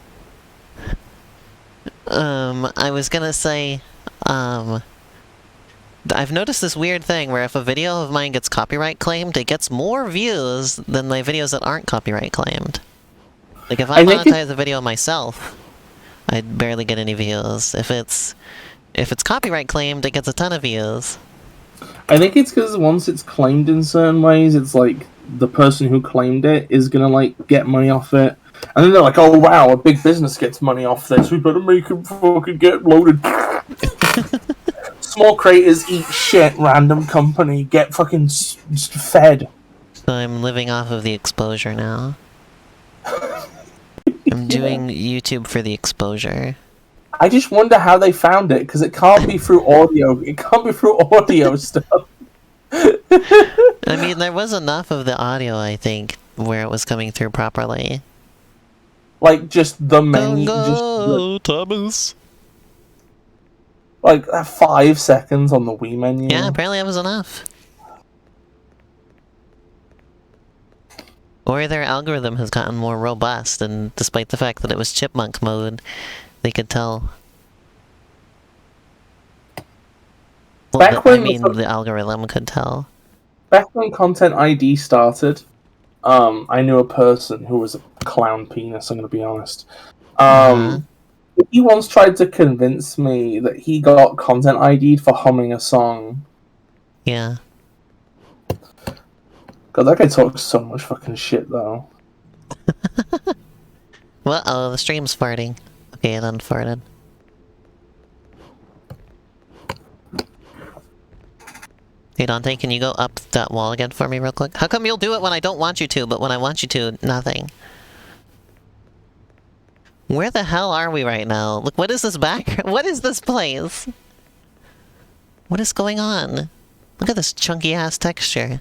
I was gonna say, I've noticed this weird thing where if a video of mine gets copyright claimed, it gets more views than my videos that aren't copyright claimed. Like, if I think monetize a video myself, I'd barely get any views. If it's copyright claimed, it gets a ton of views. I think it's because once it's claimed in certain ways, it's like the person who claimed it is gonna like get money off it, and then they're like, "Oh wow, a big business gets money off this. We better make him fucking get loaded." Small creators eat shit. Random company get fucking fed. So I'm living off of the exposure now. I'm doing YouTube for the exposure. I just wonder how they found it because it can't be through audio. It can't be through audio stuff. I mean, there was enough of the audio, I think, where it was coming through properly. Like just the menu, Go, Thomas. like 5 seconds on the Wii menu. Yeah, apparently it was enough. Or their algorithm has gotten more robust, and despite the fact that it was chipmunk mode, they could tell. Well, I mean, the algorithm could tell. Back when Content ID started, I knew a person who was a clown penis. I'm going to be honest. He once tried to convince me that he got Content ID'd for humming a song. Yeah. God, that guy talks so much fucking shit, though. Well, oh, the stream's farting. Okay, it unfarted. Hey Dante, can you go up that wall again for me real quick? How come you'll do it when I don't want you to, but when I want you to, nothing? Where the hell are we right now? Look, what is this back? What is this place? What is going on? Look at this chunky ass texture.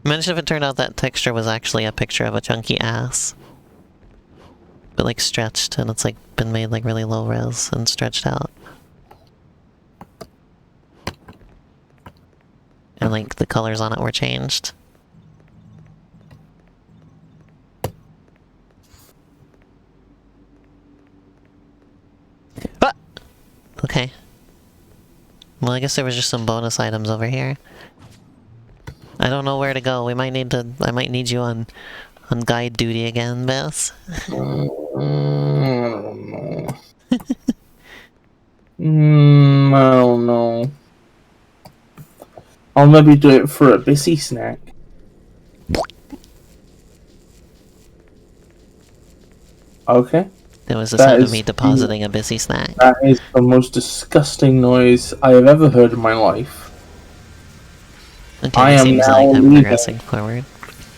Imagine if it turned out that texture was actually a picture of a chunky ass. But like stretched, and it's like been made like really low res and stretched out. And like the colors on it were changed. Ah! Okay. Well, I guess there was just some bonus items over here. I don't know where to go. We might need to. I might need you on guide duty again, Bis. I don't know. I don't know. I'll maybe do it for a Bissy snack. Okay. There was the sound of me depositing a busy snack. That is the most disgusting noise I have ever heard in my life. Okay, I it am seems now like I'm leaving. progressing forward.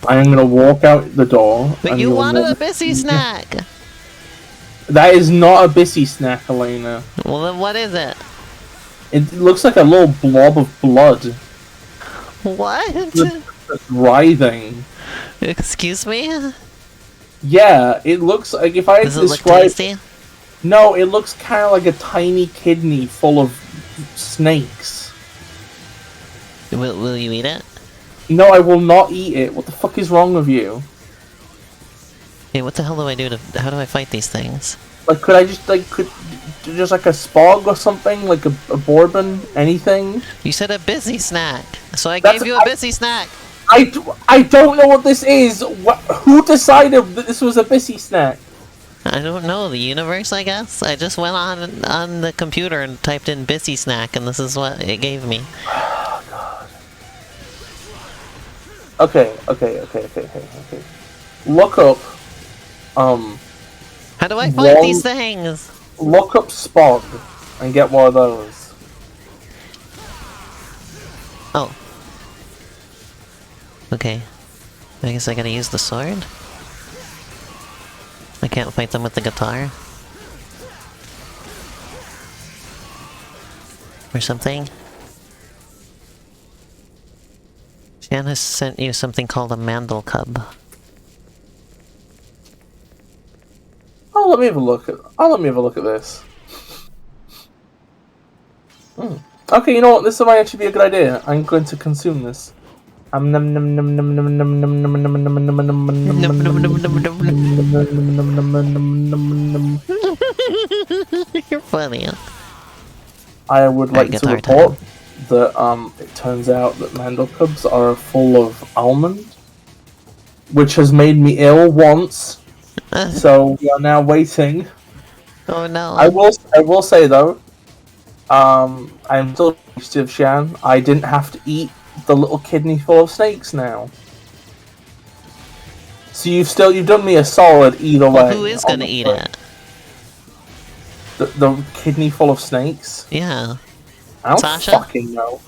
I am gonna walk out the door. But you wanted a busy snack! That is not a Bissy snack, Elena. Well then what is it? It looks like a little blob of blood. What? It's writhing. Excuse me? Yeah, it looks like if I had Does to it look describe. tasty? No, it looks kind of like a tiny kidney full of snakes. Will you eat it? No, I will not eat it. What the fuck is wrong with you? Hey, what the hell do I do to... How do I fight these things? Like, could I just, like, just like a spog or something? Like a bourbon? Anything? You said a busy snack, so I That's- gave you a busy snack! I don't know what this is! Who decided that this was a Bissy snack? I don't know, the universe, I guess? I just went on the computer and typed in busy snack, and this is what it gave me. Oh, God. Okay. Look up, How do I fight these things? look up spog and get one of those. Oh. Okay. I guess I gotta use the sword? I can't fight them with the guitar? Or something? Shan has sent you something called a mandel cub. Oh, let me have a look at this. Okay, you know what? This might actually be a good idea. I'm going to consume this. You're funny. I would like to guitar report that it turns out that mandel cubs are full of almond. which has made me ill once. So we are now waiting. Oh no. I will say though, I'm still appreciative, Shan. I didn't have to eat the little kidney full of snakes now. So you've done me a solid either Well, way. who is on gonna the eat front. it? The kidney full of snakes? Yeah. I don't Sasha? fucking know.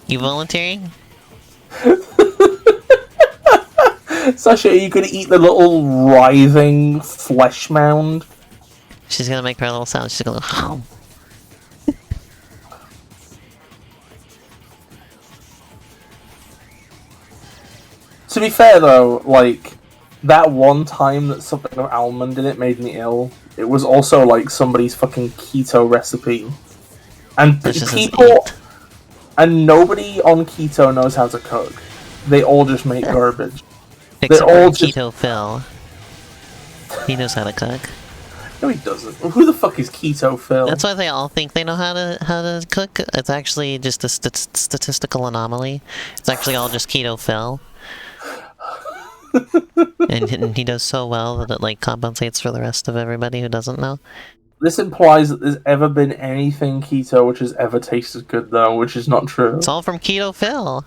You volunteering? Sasha, are you gonna eat the little writhing flesh mound? She's gonna make her little sound. She's gonna go. To be fair though, like, that one time that something of almond in it made me ill, it was also like somebody's fucking keto recipe. And That just says people, eat. and nobody on keto knows how to cook. They all just make garbage. Except all for just- Keto Phil. He knows how to cook. No, he doesn't. Who the fuck is Keto Phil? That's why they all think they know how to cook. It's actually just a statistical anomaly. It's actually all just Keto Phil. and he does so well that it like compensates for the rest of everybody who doesn't know. This implies that there's ever been anything keto which has ever tasted good, though, which is not true. It's all from Keto Phil.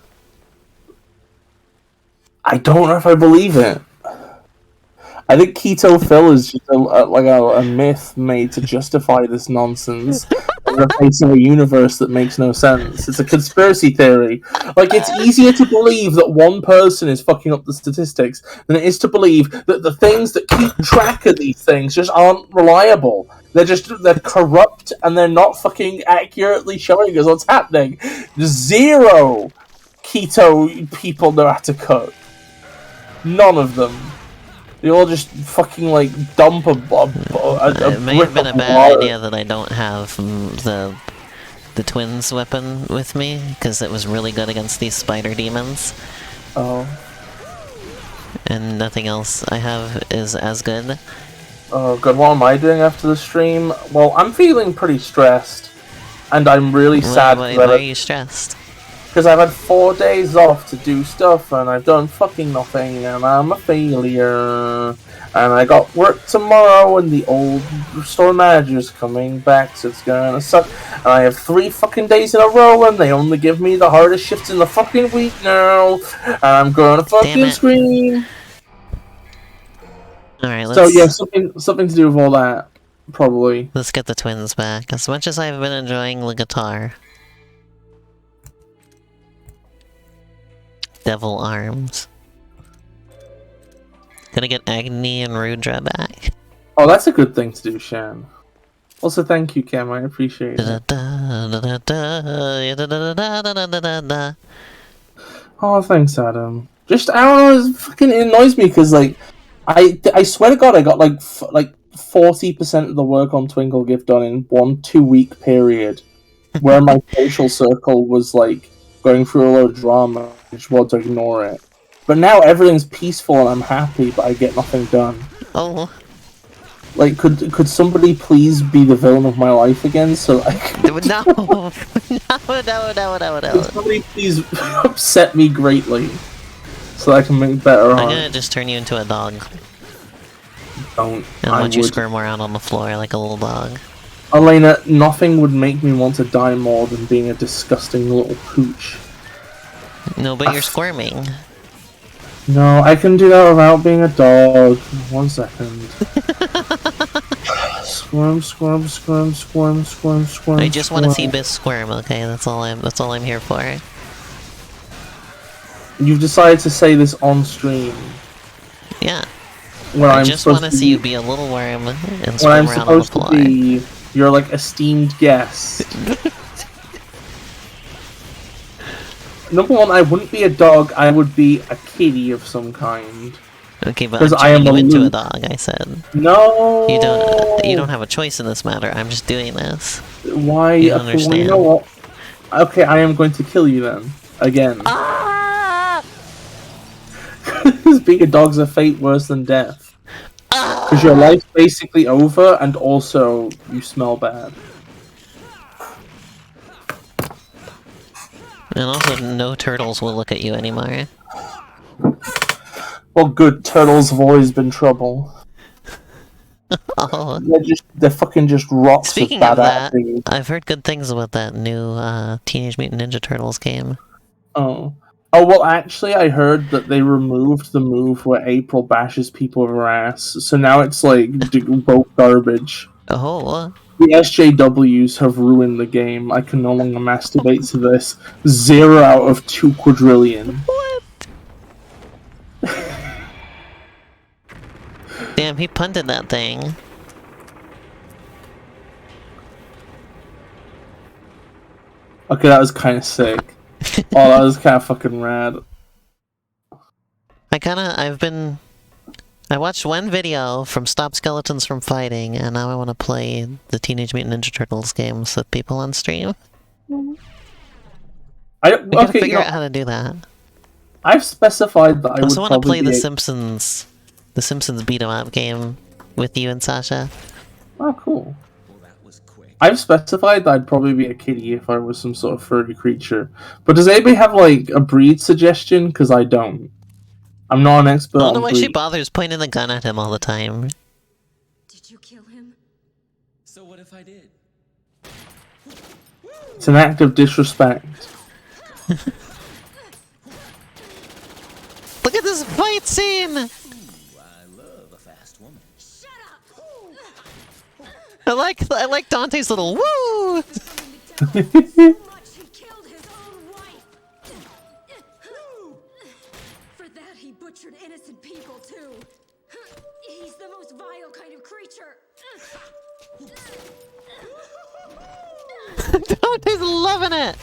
I don't know if I believe it. I think Keto Phil is just a myth made to justify this nonsense in the face of a universe that makes no sense. It's a conspiracy theory. Like, it's easier to believe that one person is fucking up the statistics than it is to believe that the things that keep track of these things just aren't reliable. They're corrupt and they're not fucking accurately showing us what's happening. Zero keto people know how to cook. None of them. They all just fucking like dump a It may have been a brick of bad water. idea that I don't have the twins weapon with me, because it was really good against these spider demons, Oh. and nothing else I have is as good. Oh god, what am I doing after the stream? Well, I'm feeling pretty stressed. And I'm really sad Why are you stressed? because I've had 4 days off to do stuff and I've done fucking nothing and I'm a failure. And I got work tomorrow and the old store manager's coming back, so it's gonna suck. And I have 3 fucking days in a row and they only give me the hardest shifts in the fucking week now. And I'm gonna fucking it. scream. Alright, So let's yeah, something to do with all that, probably. let's get the twins back. As much as I've been enjoying the guitar. Devil arms. Gonna get Agni and Rudra back. Oh, that's a good thing to do, Shan. Also, thank you, Cam. I appreciate it. Oh, thanks, Adam. Just I don't know. It fucking annoys me because like, I swear to God, I got like 40% of the work on Twinkle Gift done in 1 2-week period, where my social circle was like going through a lot of drama. I just wanted to ignore it. But now everything's peaceful and I'm happy, but I get nothing done. Oh, Like, could somebody please be the villain of my life again? So like, no, no, no. could somebody please upset me greatly, so I can make better I'm art? gonna just turn you into a dog. Don't. And I watch you would. squirm around on the floor like a little dog. Elena, nothing would make me want to die more than being a disgusting little pooch. No, but you're squirming. No, I can do that without being a dog. 1 second. Squirm, squirm, squirm, squirm, squirm, squirm. I just want to see squirm. Bis squirm, okay? That's all I'm here for. You've decided to say this on stream. Yeah. When I I'm just supposed want to see you be a little worm and When swim I'm around on the supposed to floor. be your like esteemed guest. Number one, I wouldn't be a dog. I would be a kitty of some kind. Okay, but 'Cause I'm I am turning you into a aloof. dog, I said. No. You don't have a choice in this matter. I'm just doing this. Why? You don't Okay, well, understand. you know what? Okay, I am going to kill you then. Again. Ah! Because being a dog's a fate worse than death. Because your life's basically over, and also you smell bad. And also, no turtles will look at you anymore. Well, good. Turtles have always been trouble. Oh, They're fucking just rocks speaking with of bad that, attitude. I've heard good things about that new Teenage Mutant Ninja Turtles game. Oh. Oh, well, actually, I heard that they removed the move where April bashes people with her ass. So now it's like both garbage. Oh, The SJWs have ruined the game. I can no longer masturbate to this. 0 out of 2 quadrillion. what? Damn, he punted that thing. Okay, that was kind of sick. Oh, that was kind of fucking rad. I watched one video from Stop Skeletons from Fighting, and now I want to play the Teenage Mutant Ninja Turtles games with people on stream. I gotta figure out how to do that. I've specified that I also would want to play probably the Simpsons beat 'em up game with you and Sasha. Oh, cool. I've specified that I'd probably be a kitty if I was some sort of furry creature. But does anybody have, like, a breed suggestion? Because I don't. I'm not an expert I don't on know why she breed. bothers pointing the gun at him all the time. Did you kill him? So what if I did? It's an act of disrespect. Look at this fight scene! I love a fast woman. Shut up! I like Dante's little woo! So much he killed his own wife. For that he butchered innocent people too. He's the most vile kind of creature. Dante's loving it!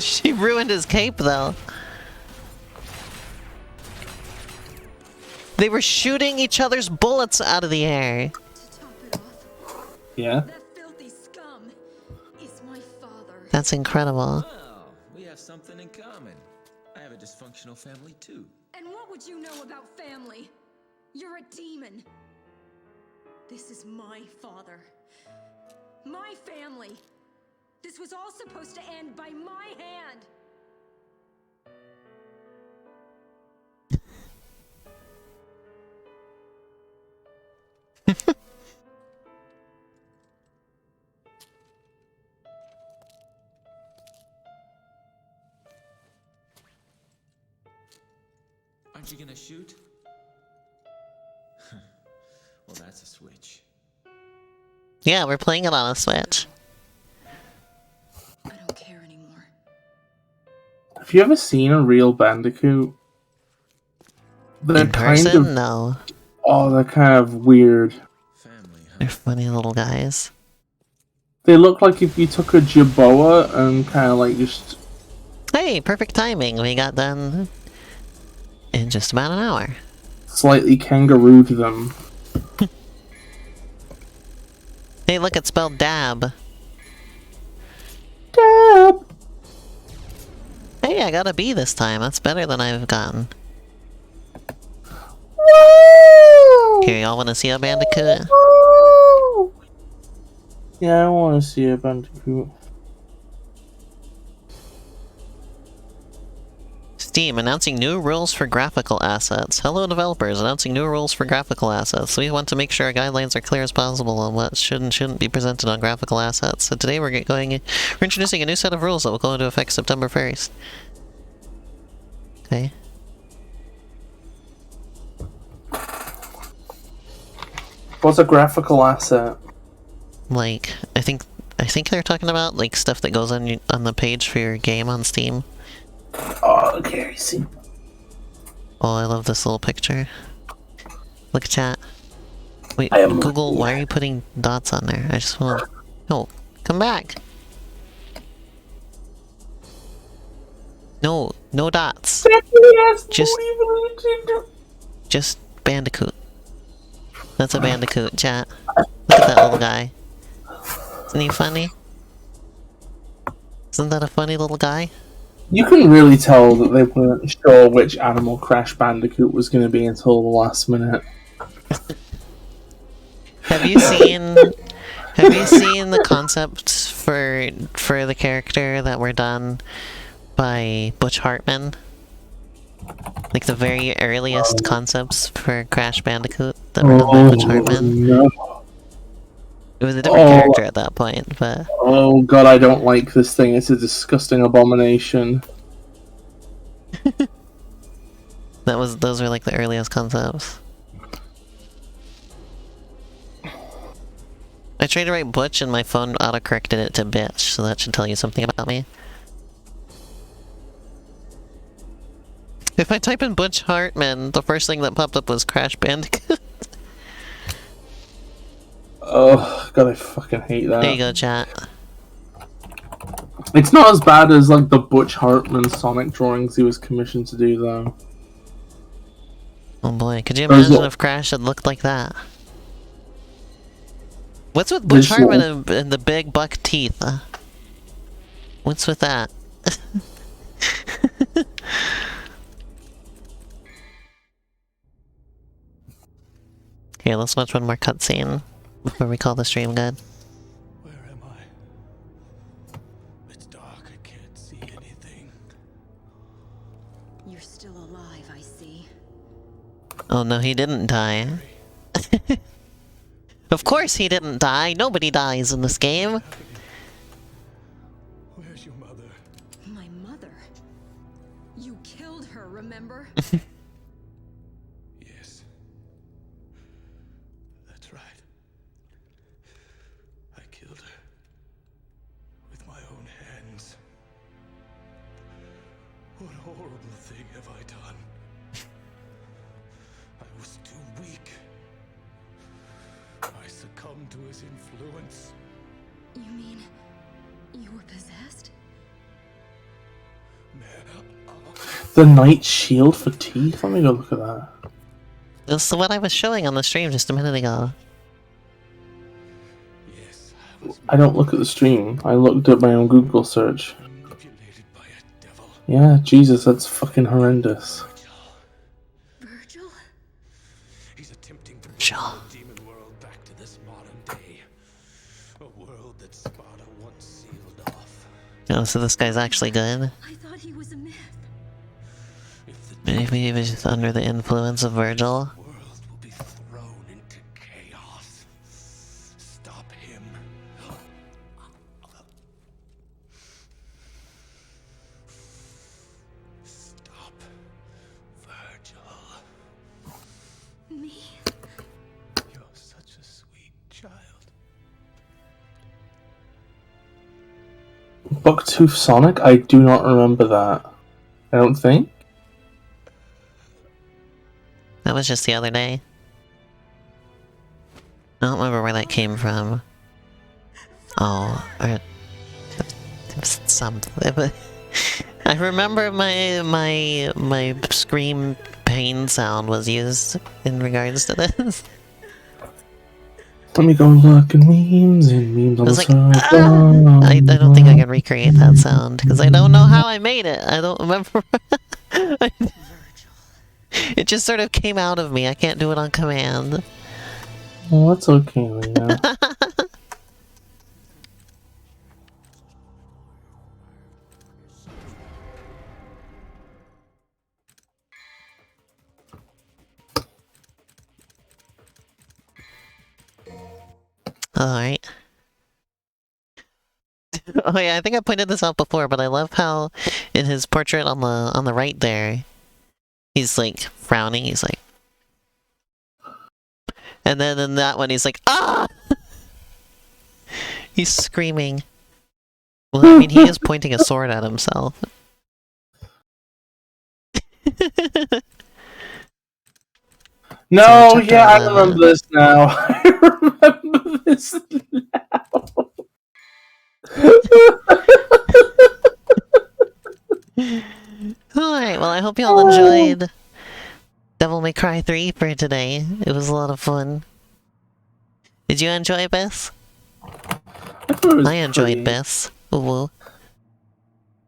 She ruined his cape, though. They were shooting each other's bullets out of the air. To top it off, Yeah? that filthy scum is my father. That's incredible. Well, we have something in common. I have a dysfunctional family too. And what would you know about family? You're a demon. This is my father. My family. This was all supposed to end by my hand. Aren't you gonna shoot? Well, that's a switch. Yeah, we're playing it on a Switch. I don't care anymore. Have you ever seen a real Bandicoot? They're In person? kind of... No. Oh, they're kind of weird. Family, huh? They're funny little guys. They look like if you took a Jerboa and kind of like just... Hey, perfect timing. We got done in just about an hour. slightly kangarooed them. Hey, look, it's spelled dab. Dab! Hey, I got a B this time. That's better than I've gotten. Woo! Here, y'all want to see a Bandicoot? Woo! Yeah, I want to see a Bandicoot. Steam announcing new rules for graphical assets. Hello developers, announcing new rules for graphical assets. We want to make sure our guidelines are clear as possible on what should and shouldn't be presented on graphical assets. So today we're introducing a new set of rules that will go into effect September 1st. Okay. What's a graphical asset? Like, I think they're talking about like stuff that goes on the page for your game on Steam. Oh, okay, I see. Oh, I love this little picture. Look at chat. Wait, I am Google, looking. why are you putting dots on there? I just want to... No, come back! No, no dots. Just Bandicoot. That's a Bandicoot, chat. Look at that little guy. Isn't he funny? Isn't that a funny little guy? You can really tell that they weren't sure which Animal Crash Bandicoot was going to be until the last minute. Have you seen Have you seen the concepts for the character that were done by Butch Hartman? Like the very earliest concepts for Crash Bandicoot that were done by Butch Hartman? No. It was a different character at that point, but... Oh god, I don't like this thing. It's a disgusting abomination. Those were like the earliest concepts. I tried to write Butch and my phone autocorrected it to bitch, so that should tell you something about me. If I type in Butch Hartman, the first thing that popped up was Crash Bandicoot. Oh god, I fucking hate that. There you go, chat. It's not as bad as like the Butch Hartman Sonic drawings he was commissioned to do, though. Oh boy, could you imagine if Crash had looked like that? What's with Butch Hartman and the big buck teeth? What's with that? Here, let's watch one more cutscene before we call the stream good. Where am I? It's dark, I can't see anything. You're still alive, I see. Oh no, he didn't die. Of course he didn't die. Nobody dies in this game. Where's your mother? My mother? You killed her, remember? Yes. That's right. I killed her. With my own hands. What horrible thing have I done? I was too weak. I succumbed to his influence. You mean you were possessed? The Knight Shield for teeth? Let me go look at that. That's what I was showing on the stream just a minute ago. Yes, I don't look at the stream. I looked at my own Google search. manipulated by a devil. Yeah, Jesus, that's fucking horrendous. Virgil? He's attempting to Sure. bring the demon world back to this modern day. A world that Sparta once sealed off. Oh, so this guy's actually good? I thought he was a myth. If the Maybe he was just under the influence of Virgil? world will be thrown into chaos. Stop him. Stop Virgil. Me? You're such a sweet child. Bucktooth Sonic? I do not remember that. I don't think. That was just the other day. I don't remember where that came from. Oh, or... something. I remember my scream pain sound was used in regards to this. Let me go look at memes and memes on I the was like, side. I don't think I can recreate that sound, because I don't know how I made it. I don't remember. It just sort of came out of me. I can't do it on command. Oh, that's okay, Lena. Alright. Oh yeah, I think I pointed this out before, but I love how in his portrait on the right there, he's like frowning, he's like... And then in that one he's like, ah! He's screaming. Well, I mean, he is pointing a sword at himself. No, So yeah, I chapter remember 11. this now. I remember this now. Alright, well I hope y'all enjoyed Devil May Cry 3 for today. It was a lot of fun. Did you enjoy Bis? I enjoyed Bis. Ooh, woo.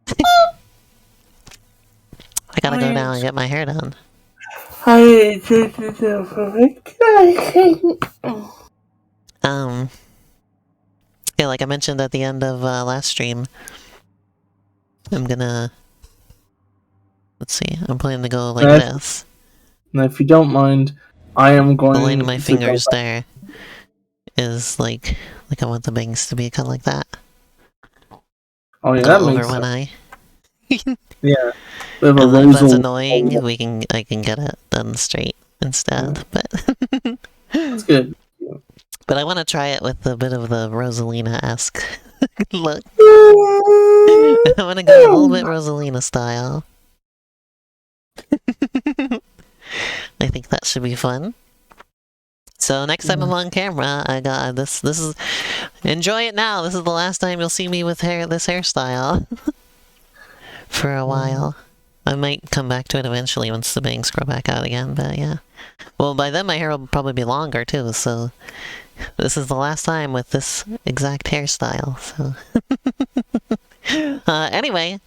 I gotta go now and get my hair done. I enjoyed it for like I mentioned at the end of last stream, I'm gonna... Let's see, I'm planning to go like this. Now, if you don't mind, I am going The line of my to fingers go back. there is like I want the bangs to be kind of like that. Oh yeah, Go that over makes one sense. eye. Yeah. Bit of a And then if that's Rosal- annoying, I can get it done straight instead. But That's good. but I want to try it with a bit of the Rosalina-esque look. I want to go a little bit Rosalina style. I think that should be fun. So next time I'm on camera, I got this. This is enjoy it now. This is the last time you'll see me with this hairstyle for a while. I might come back to it eventually once the bangs grow back out again. But yeah, well by then my hair will probably be longer too. So this is the last time with this exact hairstyle. So anyway,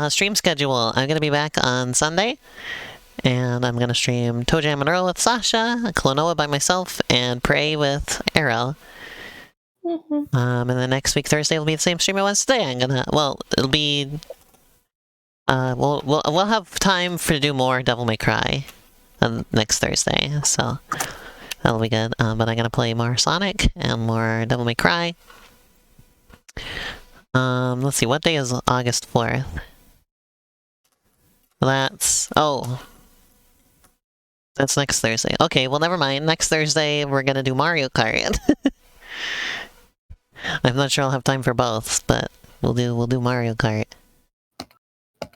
stream schedule. I'm gonna be back on Sunday. And I'm gonna stream Toe Jam and Earl with Sasha, Klonoa by myself, and Prey with Arrow. And then next week Thursday will be the same stream it was today. It'll be we'll have time to do more Devil May Cry next Thursday, so that'll be good. But I'm gonna play more Sonic and more Devil May Cry. Let's see, what day is August 4th? That's next Thursday. Okay, well never mind. Next Thursday we're gonna do Mario Kart. I'm not sure I'll have time for both, but we'll do Mario Kart. Do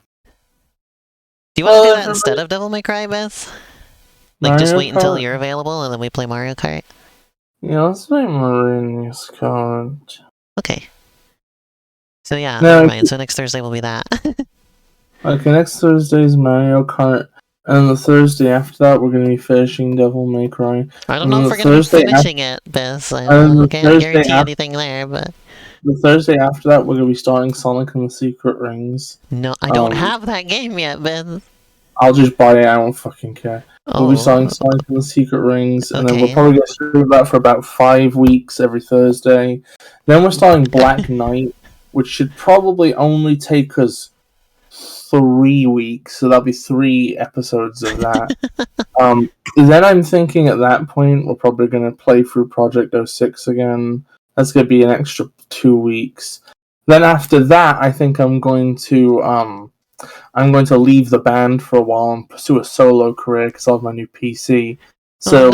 you want to do that instead of Devil May Cry, Beth? Like just wait until you're available and then we play Mario Kart? Yeah, let's play Mario Kart. Okay. So yeah, never mind. So next Thursday will be that. Okay, next Thursday is Mario Kart. And the Thursday after that, we're going to be finishing Devil May Cry. I don't know if we're going to be finishing it, Beth. I can't guarantee anything there, but... The Thursday after that, we're going to be starting Sonic and the Secret Rings. No, I don't have that game yet, Beth. I'll just buy it, I don't fucking care. We'll be starting Sonic and the Secret Rings, and then we'll probably get through that for about 5 weeks every Thursday. Then we're starting Black Knight, which should probably only take us 3 weeks, so that'll be 3 episodes of that. Then I'm thinking at that point we're probably going to play through Project 06 again. That's going to be an extra 2 weeks. Then after that, I think I'm going to leave the band for a while and pursue a solo career because I have my new PC. So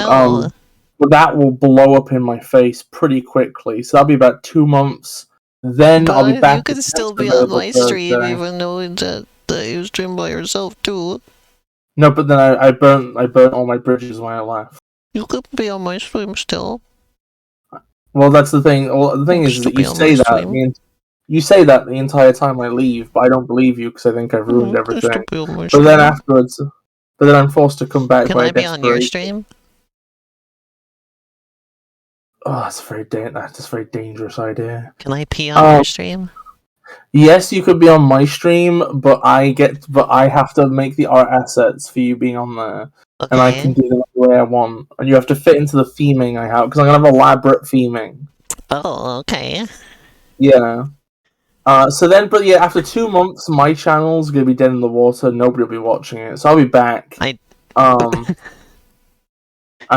that will blow up in my face pretty quickly. So that'll be about 2 months. Then I'll be back. You can still be on my stream, even though that you stream by yourself too. No, but then I burnt all my bridges when I left. You could be on my stream still. Well, that's the thing. Well, the thing is that you say that the entire time I leave, but I don't believe you because I think I've ruined everything. But then afterwards, I'm forced to come back. Can I be on your stream? Oh, that's a very dangerous idea. Can I pee on your stream? Yes, you could be on my stream, but I have to make the art assets for you being on there, and I can do them the way I want, and you have to fit into the theming I have because I'm gonna have elaborate theming. Oh, okay. Yeah. After 2 months, my channel's gonna be dead in the water. Nobody will be watching it, so I'll be back. And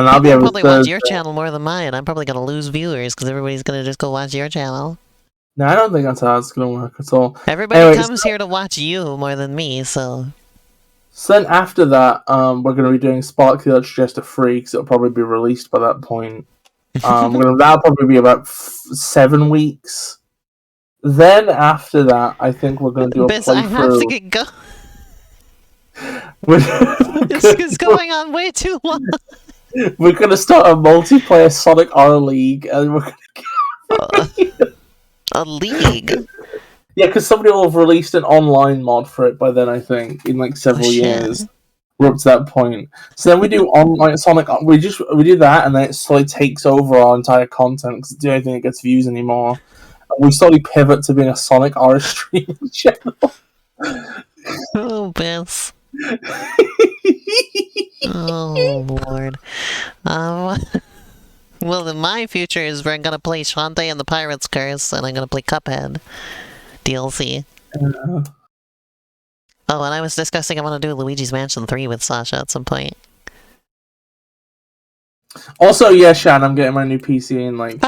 I'll be able to watch your channel more than mine. I'm probably gonna lose viewers because everybody's gonna just go watch your channel. No, I don't think that's how it's gonna work at all. Everybody comes here to watch you more than me, so... So then after that, we're gonna be doing Sparkly Let's Just a Free, because it'll probably be released by that point. That'll probably be about 7 weeks. Then after that, I think we're gonna do a playthrough. I have to get going. It's going on way too long. We're gonna start a multiplayer Sonic R League, and we're gonna a league. Yeah, because somebody will have released an online mod for it by then. I think in like several years. We're up to that point. So then we do online Sonic. We do that, and then it slowly takes over our entire content because it's the only thing that gets views anymore. And we slowly pivot to being a Sonic R stream channel. Oh, Beth. Oh Lord. Well, in my future is we're gonna play Shantae and the Pirate's Curse, and I'm gonna play Cuphead DLC. Oh, and I was discussing I want to do Luigi's Mansion 3 with Sasha at some point. Also, yeah, Shan, I'm getting my new PC and like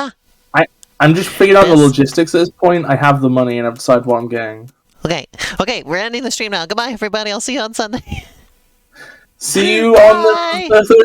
I'm just figuring out the logistics at this point. I have the money and I've decided what I'm getting. Okay, we're ending the stream now. Goodbye, everybody. I'll see you on Sunday. See you on the Thursday.